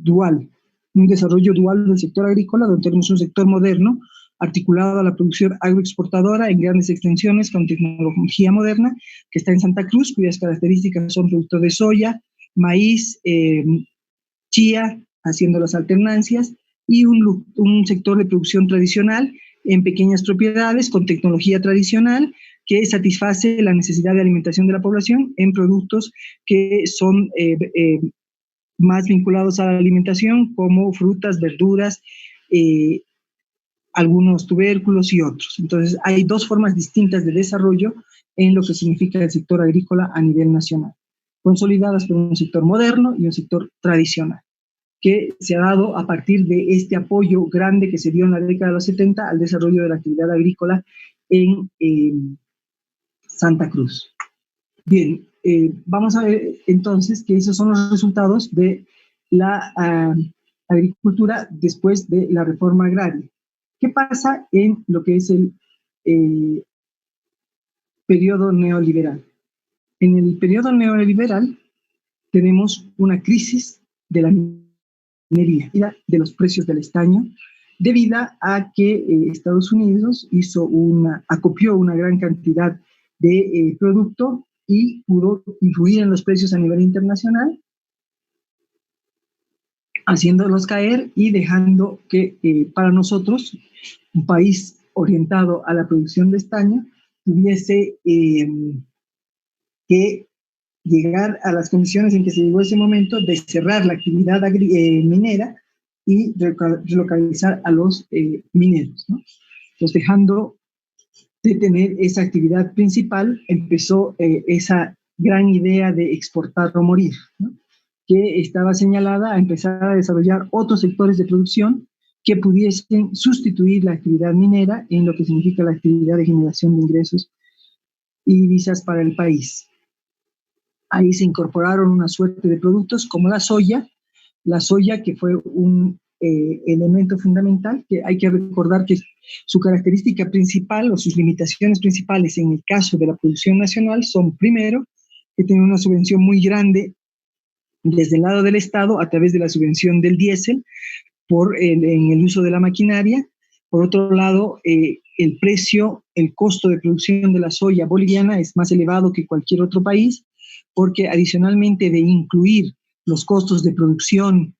dual, un desarrollo dual del sector agrícola, donde tenemos un sector moderno, articulado a la producción agroexportadora en grandes extensiones con tecnología moderna, que está en Santa Cruz, cuyas características son productos de soya, maíz, chía, haciendo las alternancias, y un sector de producción tradicional en pequeñas propiedades con tecnología tradicional que satisface la necesidad de alimentación de la población en productos que son más vinculados a la alimentación, como frutas, verduras, algunos tubérculos y otros. Entonces, hay dos formas distintas de desarrollo en lo que significa el sector agrícola a nivel nacional, consolidadas por un sector moderno y un sector tradicional, que se ha dado a partir de este apoyo grande que se dio en la década de los 70 al desarrollo de la actividad agrícola en Santa Cruz. Bien, vamos a ver entonces que esos son los resultados de la agricultura después de la reforma agraria. ¿Qué pasa en lo que es el periodo neoliberal? En el periodo neoliberal tenemos una crisis de la minería, de los precios del estaño, debido a que Estados Unidos acopió una gran cantidad de producto y pudo influir en los precios a nivel internacional, haciéndolos caer y dejando que para nosotros, un país orientado a la producción de estaño, tuviese que llegar a las condiciones en que se llegó ese momento de cerrar la actividad minera y relocalizar a los mineros, ¿no? Entonces, dejando de tener esa actividad principal, empezó esa gran idea de exportar o morir, ¿no? Que estaba señalada a empezar a desarrollar otros sectores de producción que pudiesen sustituir la actividad minera en lo que significa la actividad de generación de ingresos y divisas para el país. Ahí se incorporaron una suerte de productos como la soya que fue un elemento fundamental, que hay que recordar que su característica principal o sus limitaciones principales en el caso de la producción nacional son, primero, que tiene una subvención muy grande desde el lado del Estado a través de la subvención del diésel en el uso de la maquinaria. Por otro lado, el costo de producción de la soya boliviana es más elevado que cualquier otro país, porque adicionalmente de incluir los costos de producción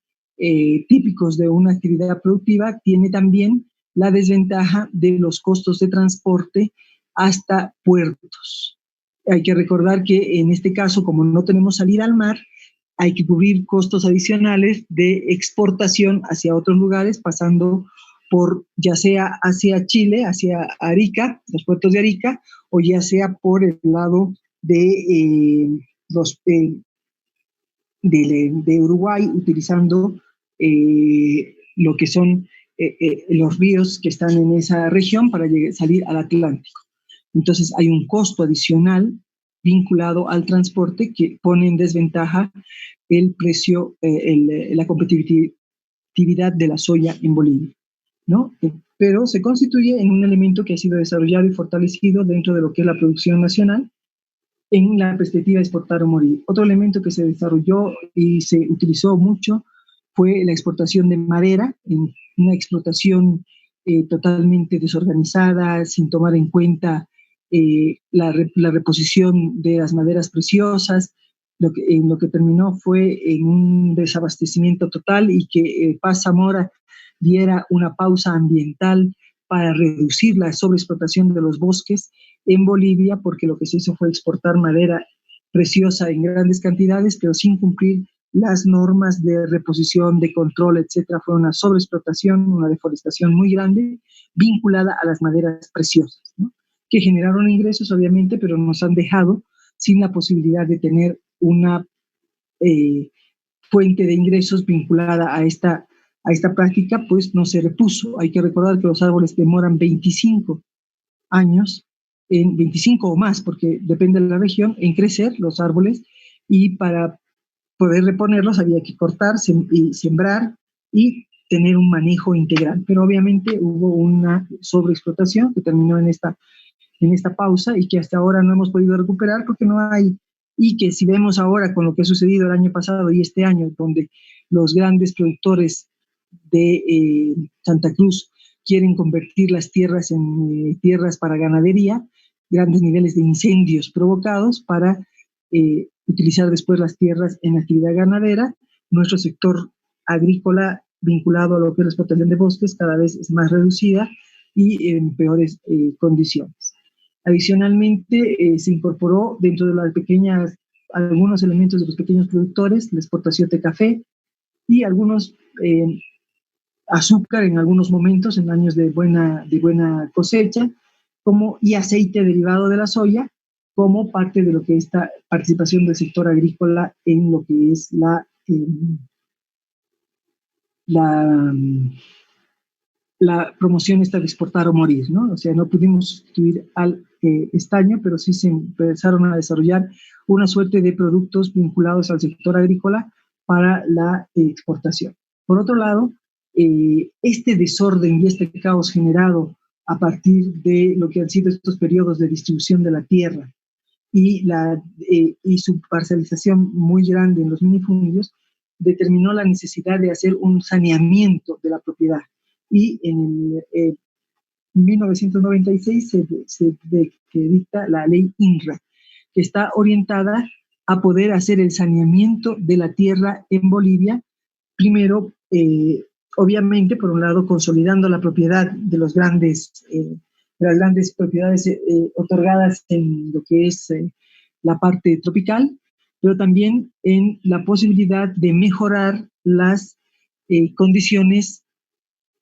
típicos de una actividad productiva, tiene también la desventaja de los costos de transporte hasta puertos. Hay que recordar que en este caso, como no tenemos salida al mar, hay que cubrir costos adicionales de exportación hacia otros lugares, pasando por ya sea hacia Chile, hacia Arica, los puertos de Arica, o ya sea por el lado de Uruguay, utilizando lo que son los ríos que están en esa región para salir al Atlántico. Entonces hay un costo adicional vinculado al transporte que pone en desventaja el precio, la competitividad de la soya en Bolivia, ¿no? Pero se constituye en un elemento que ha sido desarrollado y fortalecido dentro de lo que es la producción nacional en la perspectiva de exportar o morir. Otro elemento que se desarrolló y se utilizó mucho fue la exportación de madera, en una explotación totalmente desorganizada, sin tomar en cuenta la reposición de las maderas preciosas, en lo que terminó fue en un desabastecimiento total y que Paz Zamora diera una pausa ambiental para reducir la sobreexplotación de los bosques en Bolivia, porque lo que se hizo fue exportar madera preciosa en grandes cantidades, pero sin cumplir las normas de reposición, de control, etcétera. Fue una sobreexplotación, una deforestación muy grande vinculada a las maderas preciosas, ¿no? Que generaron ingresos, obviamente, pero nos han dejado sin la posibilidad de tener una fuente de ingresos vinculada a esta práctica, pues no se repuso. Hay que recordar que los árboles demoran 25 años, 25 o más, porque depende de la región, en crecer los árboles, y para poder reponerlos había que cortar y sembrar y tener un manejo integral. Pero obviamente hubo una sobreexplotación que terminó en esta pausa y que hasta ahora no hemos podido recuperar porque no hay, y que si vemos ahora con lo que ha sucedido el año pasado y este año, donde los grandes productores de Santa Cruz quieren convertir las tierras en tierras para ganadería, grandes niveles de incendios provocados para utilizar después las tierras en actividad ganadera, nuestro sector agrícola vinculado a lo que es la explotación de bosques cada vez es más reducida y en peores condiciones. Adicionalmente, se incorporó dentro de las pequeñas, algunos elementos de los pequeños productores, la exportación de café y algunos azúcar en algunos momentos, en años de buena cosecha, y aceite derivado de la soya, como parte de lo que es esta participación del sector agrícola en lo que es la promoción esta de exportar o morir, ¿no? O sea, no pudimos sustituir al estaño, pero sí se empezaron a desarrollar una suerte de productos vinculados al sector agrícola para la exportación. Por otro lado, este desorden y este caos generado a partir de lo que han sido estos periodos de distribución de la tierra y su parcelización muy grande en los minifundios, determinó la necesidad de hacer un saneamiento de la propiedad. Y en 1996 se dicta la ley INRA, que está orientada a poder hacer el saneamiento de la tierra en Bolivia, primero, obviamente, por un lado, consolidando la propiedad de las grandes propiedades otorgadas en lo que es la parte tropical, pero también en la posibilidad de mejorar las condiciones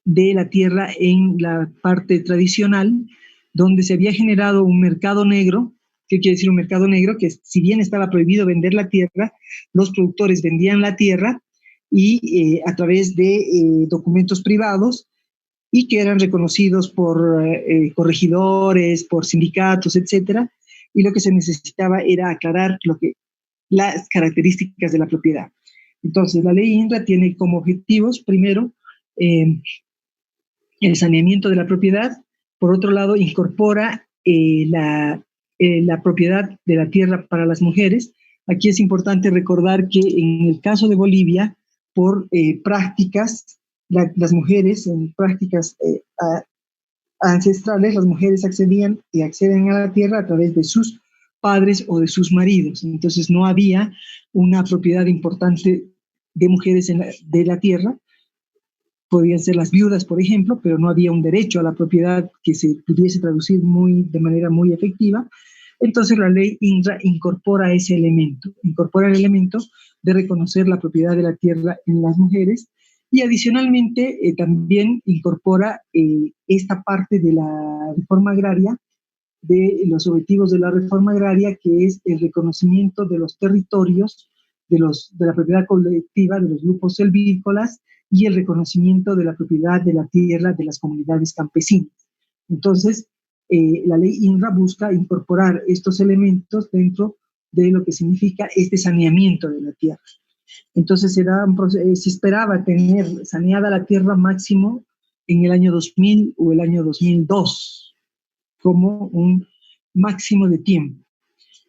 de la tierra en la parte tradicional, donde se había generado un mercado negro. ¿Qué quiere decir un mercado negro? Que si bien estaba prohibido vender la tierra, los productores vendían la tierra y a través de documentos privados, y que eran reconocidos por corregidores, por sindicatos, etcétera, y lo que se necesitaba era aclarar las características de la propiedad. Entonces, la ley INRA tiene como objetivos, primero, el saneamiento de la propiedad. Por otro lado, incorpora la propiedad de la tierra para las mujeres. Aquí es importante recordar que en el caso de Bolivia, por prácticas, las mujeres, en prácticas ancestrales, las mujeres accedían y acceden a la tierra a través de sus padres o de sus maridos. Entonces no había una propiedad importante de mujeres de la tierra. Podían ser las viudas, por ejemplo, pero no había un derecho a la propiedad que se pudiese traducir de manera muy efectiva. Entonces la ley INRA incorpora ese elemento, incorpora el elemento de reconocer la propiedad de la tierra en las mujeres, y adicionalmente también incorpora esta parte de la reforma agraria, de los objetivos de la reforma agraria, que es el reconocimiento de los territorios, de la propiedad colectiva de los grupos silvícolas, y el reconocimiento de la propiedad de la tierra de las comunidades campesinas. Entonces, la ley INRA busca incorporar estos elementos dentro de lo que significa este saneamiento de la tierra. Entonces, se esperaba tener saneada la tierra máximo en el año 2000 o el año 2002, como un máximo de tiempo.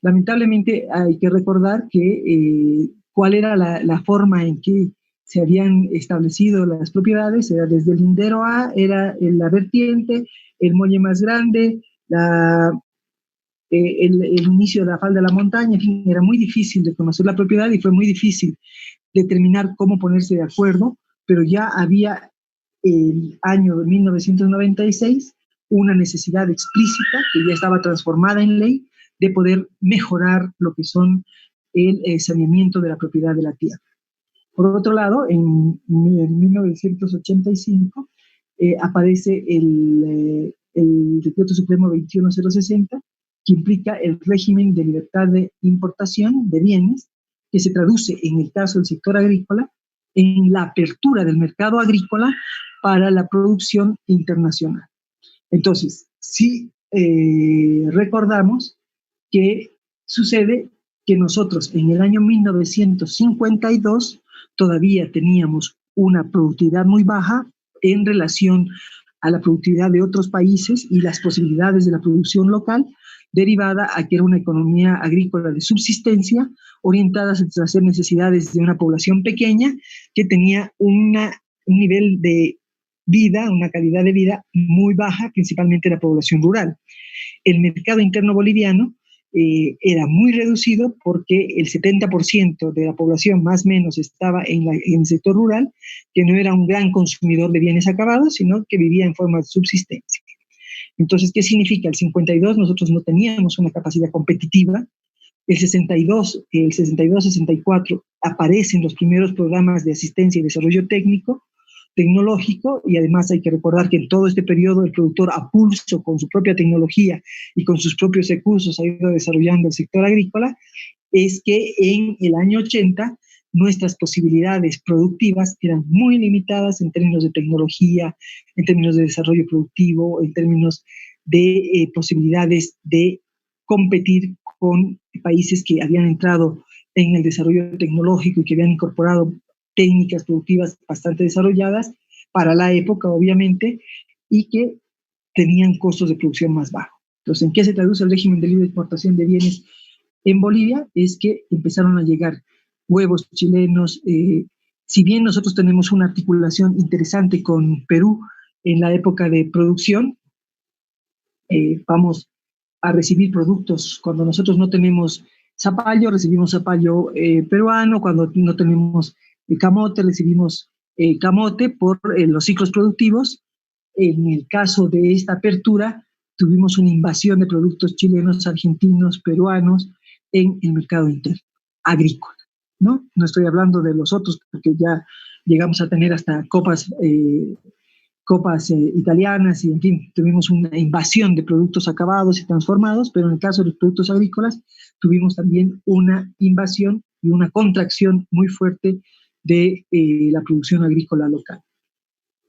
Lamentablemente, hay que recordar que cuál era la forma en que se habían establecido las propiedades. Era desde el lindero A, era la vertiente, el muelle más grande, el inicio de la falda de la montaña. En fin, era muy difícil de conocer la propiedad y fue muy difícil determinar cómo ponerse de acuerdo, pero ya había el año de 1996 una necesidad explícita, que ya estaba transformada en ley, de poder mejorar lo que son el saneamiento de la propiedad de la tierra. Por otro lado, en 1985 aparece el Decreto Supremo 21060, que implica el régimen de libertad de importación de bienes, que se traduce en el caso del sector agrícola en la apertura del mercado agrícola para la producción internacional. Entonces, si recordamos que sucede que nosotros en el año 1952 todavía teníamos una productividad muy baja en relación a la productividad de otros países y las posibilidades de la producción local, derivada a que era una economía agrícola de subsistencia, orientada a satisfacer necesidades de una población pequeña que tenía un nivel de vida, una calidad de vida muy baja, principalmente la población rural. El mercado interno boliviano era muy reducido porque el 70% de la población más o menos estaba en el sector rural, que no era un gran consumidor de bienes acabados, sino que vivía en forma de subsistencia. Entonces, ¿qué significa? El 52 nosotros no teníamos una capacidad competitiva. El 62-64 aparecen los primeros programas de asistencia y desarrollo tecnológico, y además hay que recordar que en todo este periodo el productor a pulso, con su propia tecnología y con sus propios recursos, ha ido desarrollando el sector agrícola. Es que en el año 80 nuestras posibilidades productivas eran muy limitadas en términos de tecnología, en términos de desarrollo productivo, en términos de posibilidades de competir con países que habían entrado en el desarrollo tecnológico y que habían incorporado técnicas productivas bastante desarrolladas para la época, obviamente, y que tenían costos de producción más bajos. Entonces, ¿en qué se traduce el régimen de libre exportación de bienes en Bolivia? Es que empezaron a llegar huevos chilenos. Si bien nosotros tenemos una articulación interesante con Perú en la época de producción, vamos a recibir productos. Cuando nosotros no tenemos zapallo, recibimos zapallo peruano. Cuando no tenemos camote, recibimos camote por los ciclos productivos. En el caso de esta apertura, tuvimos una invasión de productos chilenos, argentinos, peruanos en el mercado interno, agrícola, ¿no? No estoy hablando de los otros, porque ya llegamos a tener hasta copas italianas, y en fin, tuvimos una invasión de productos acabados y transformados, pero en el caso de los productos agrícolas tuvimos también una invasión y una contracción muy fuerte de la producción agrícola local,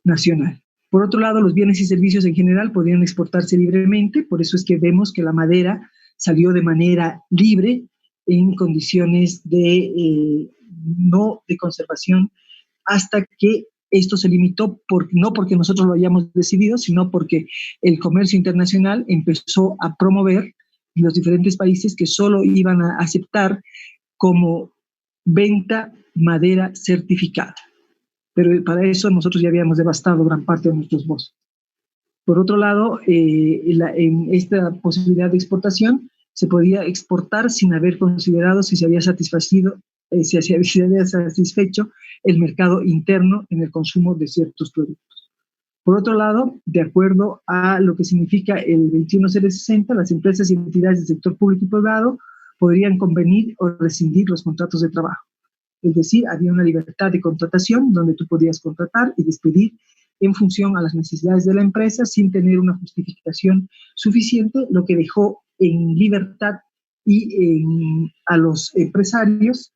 nacional. Por otro lado, los bienes y servicios en general podían exportarse libremente, por eso es que vemos que la madera salió de manera libre en condiciones no de conservación, hasta que esto se limitó, no porque nosotros lo hayamos decidido, sino porque el comercio internacional empezó a promover los diferentes países que solo iban a aceptar como venta madera certificada. Pero para eso nosotros ya habíamos devastado gran parte de nuestros bosques. Por otro lado, en esta posibilidad de exportación se podía exportar sin haber considerado si se había satisfecho el mercado interno en el consumo de ciertos productos. Por otro lado, de acuerdo a lo que significa el 21060, las empresas y entidades del sector público y privado podrían convenir o rescindir los contratos de trabajo. Es decir, había una libertad de contratación donde tú podías contratar y despedir en función a las necesidades de la empresa sin tener una justificación suficiente, lo que dejó en libertad a los empresarios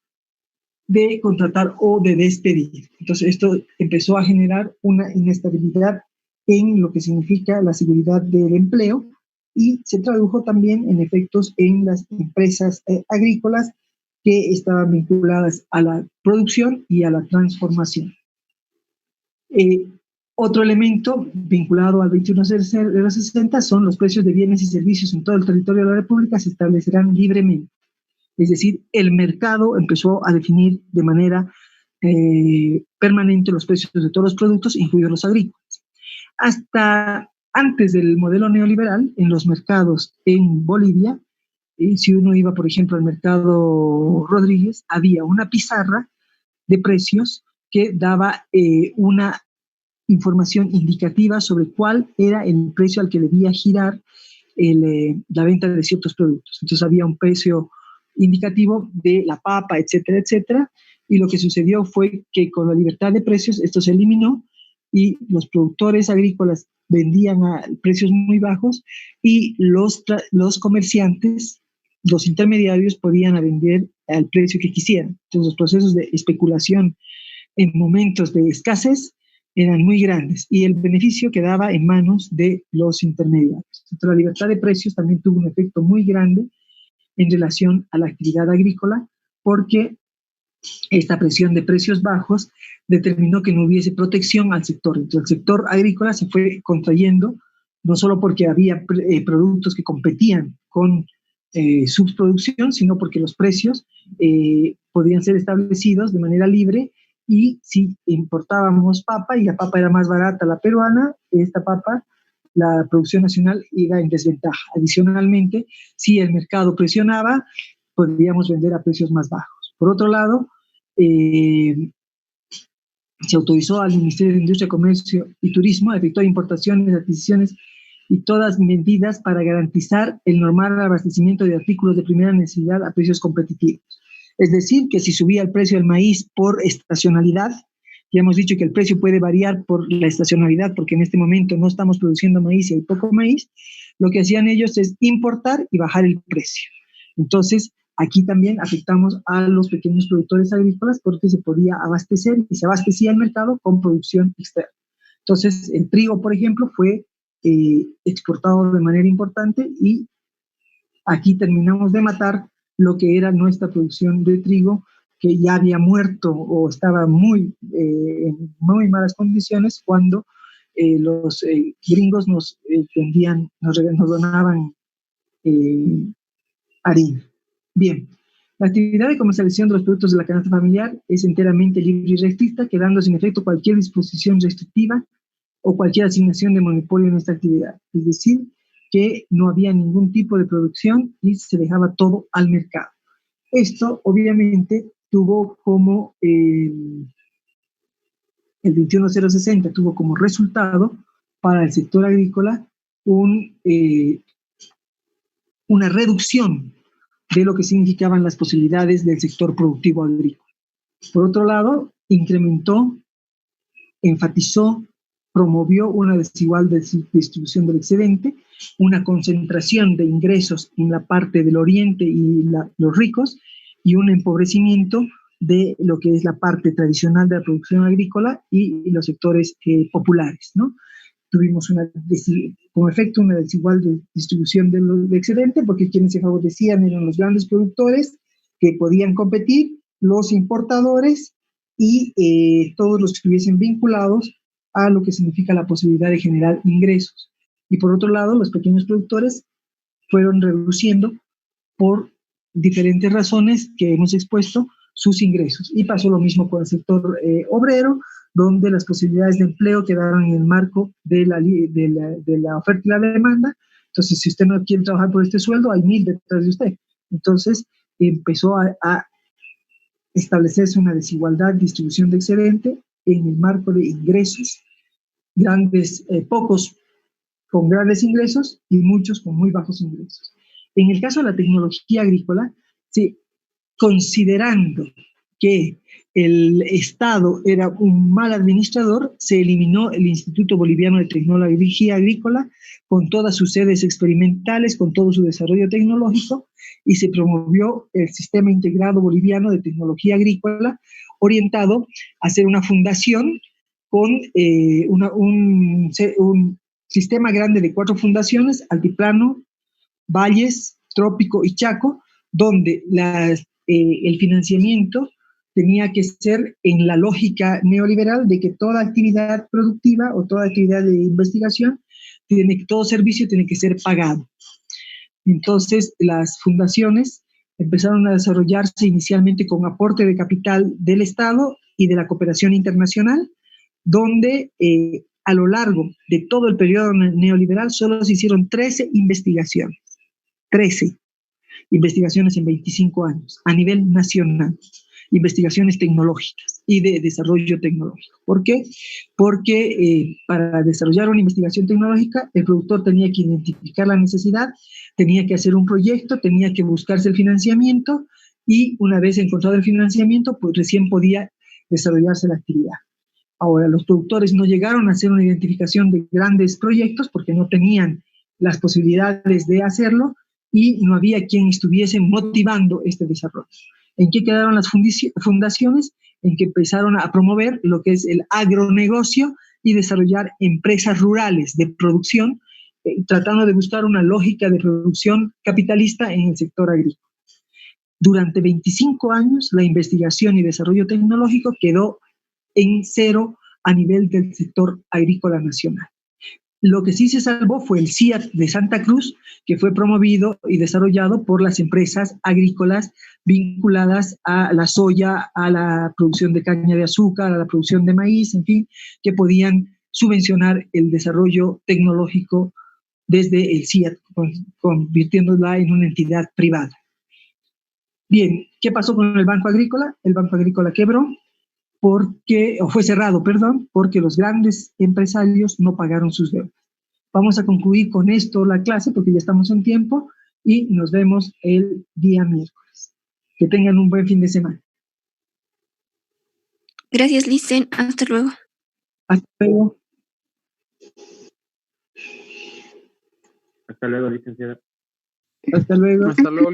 de contratar o de despedir. Entonces, esto empezó a generar una inestabilidad en lo que significa la seguridad del empleo, y se tradujo también en efectos en las empresas agrícolas que estaban vinculadas a la producción y a la transformación. Otro elemento vinculado al 21060 son los precios de bienes y servicios en todo el territorio de la República se establecerán libremente. Es decir, el mercado empezó a definir de manera permanente los precios de todos los productos, incluidos los agrícolas. Hasta antes del modelo neoliberal, en los mercados en Bolivia, si uno iba, por ejemplo, al mercado Rodríguez, había una pizarra de precios que daba una información indicativa sobre cuál era el precio al que debía girar la venta de ciertos productos. Entonces había un precio indicativo de la papa, etcétera, etcétera, y lo que sucedió fue que con la libertad de precios esto se eliminó y los productores agrícolas vendían a precios muy bajos y los comerciantes, los intermediarios, podían vender al precio que quisieran. Entonces los procesos de especulación en momentos de escasez eran muy grandes y el beneficio quedaba en manos de los intermediarios. Entonces, la libertad de precios también tuvo un efecto muy grande en relación a la actividad agrícola, porque esta presión de precios bajos determinó que no hubiese protección al sector. Entonces, el sector agrícola se fue contrayendo, no solo porque había productos que competían con subproducción, sino porque los precios podían ser establecidos de manera libre, y si importábamos papa y la papa era más barata la peruana, esta papa la producción nacional iba en desventaja. Adicionalmente, si el mercado presionaba, podríamos vender a precios más bajos. Por otro lado, se autorizó al Ministerio de Industria, Comercio y Turismo a efectuar importaciones, adquisiciones y todas medidas para garantizar el normal abastecimiento de artículos de primera necesidad a precios competitivos. Es decir, que si subía el precio del maíz por estacionalidad, ya hemos dicho que el precio puede variar por la estacionalidad, porque en este momento no estamos produciendo maíz y hay poco maíz, lo que hacían ellos es importar y bajar el precio. Entonces, aquí también afectamos a los pequeños productores agrícolas porque se podía abastecer y se abastecía el mercado con producción externa. Entonces, el trigo, por ejemplo, fue exportado de manera importante y aquí terminamos de matar lo que era nuestra producción de trigo, que ya había muerto o estaba en muy malas condiciones cuando los gringos nos donaban harina. Bien, la actividad de comercialización de los productos de la canasta familiar es enteramente libre y restricta, quedando sin efecto cualquier disposición restrictiva o cualquier asignación de monopolio en esta actividad. Es decir, que no había ningún tipo de producción y se dejaba todo al mercado. Esto, obviamente, tuvo como el 21060 tuvo como resultado para el sector agrícola una reducción de lo que significaban las posibilidades del sector productivo agrícola. Por otro lado, incrementó, enfatizó, promovió una desigual distribución del excedente, una concentración de ingresos en la parte del oriente y los ricos, y un empobrecimiento de lo que es la parte tradicional de la producción agrícola y los sectores populares, ¿no? Tuvimos como efecto una desigual distribución del excedente, porque quienes se favorecían eran los grandes productores que podían competir, los importadores y todos los que estuviesen vinculados a lo que significa la posibilidad de generar ingresos. Y por otro lado, los pequeños productores fueron reduciendo por diferentes razones que hemos expuesto sus ingresos. Y pasó lo mismo con el sector obrero, donde las posibilidades de empleo quedaron en el marco de la oferta y la demanda. Entonces, si usted no quiere trabajar por este sueldo, hay 1000 detrás de usted. Entonces, empezó a establecerse una desigualdad, distribución de excedente en el marco de ingresos, pocos con grandes ingresos y muchos con muy bajos ingresos. En el caso de la tecnología agrícola, sí, considerando que el Estado era un mal administrador, se eliminó el Instituto Boliviano de Tecnología Agrícola con todas sus sedes experimentales, con todo su desarrollo tecnológico, y se promovió el Sistema Integrado Boliviano de Tecnología Agrícola, orientado a ser una fundación con un sistema grande de 4 fundaciones: Altiplano, Valles, Trópico y Chaco, donde el financiamiento tenía que ser en la lógica neoliberal de que toda actividad productiva o toda actividad de investigación, todo servicio tiene que ser pagado. Entonces, las fundaciones empezaron a desarrollarse inicialmente con aporte de capital del Estado y de la cooperación internacional, donde a lo largo de todo el periodo neoliberal solo se hicieron 13 investigaciones. 13 investigaciones en 25 años, a nivel nacional, investigaciones tecnológicas y de desarrollo tecnológico. ¿Por qué? Porque para desarrollar una investigación tecnológica, el productor tenía que identificar la necesidad, tenía que hacer un proyecto, tenía que buscarse el financiamiento, y una vez encontrado el financiamiento, pues recién podía desarrollarse la actividad. Ahora, los productores no llegaron a hacer una identificación de grandes proyectos porque no tenían las posibilidades de hacerlo, y no había quien estuviese motivando este desarrollo. ¿En qué quedaron las fundaciones? En que empezaron a promover lo que es el agronegocio y desarrollar empresas rurales de producción, tratando de buscar una lógica de producción capitalista en el sector agrícola. Durante 25 años, la investigación y desarrollo tecnológico quedó en cero a nivel del sector agrícola nacional. Lo que sí se salvó fue el CIAT de Santa Cruz, que fue promovido y desarrollado por las empresas agrícolas vinculadas a la soya, a la producción de caña de azúcar, a la producción de maíz, en fin, que podían subvencionar el desarrollo tecnológico desde el CIAT, convirtiéndola en una entidad privada. Bien, ¿qué pasó con el Banco Agrícola? El Banco Agrícola quebró fue cerrado, porque los grandes empresarios no pagaron sus deudas. Vamos a concluir con esto la clase porque ya estamos en tiempo y nos vemos el día miércoles. Que tengan un buen fin de semana. Gracias, Licen. Hasta luego. Hasta luego. Hasta luego, licenciada. Hasta luego. Hasta luego,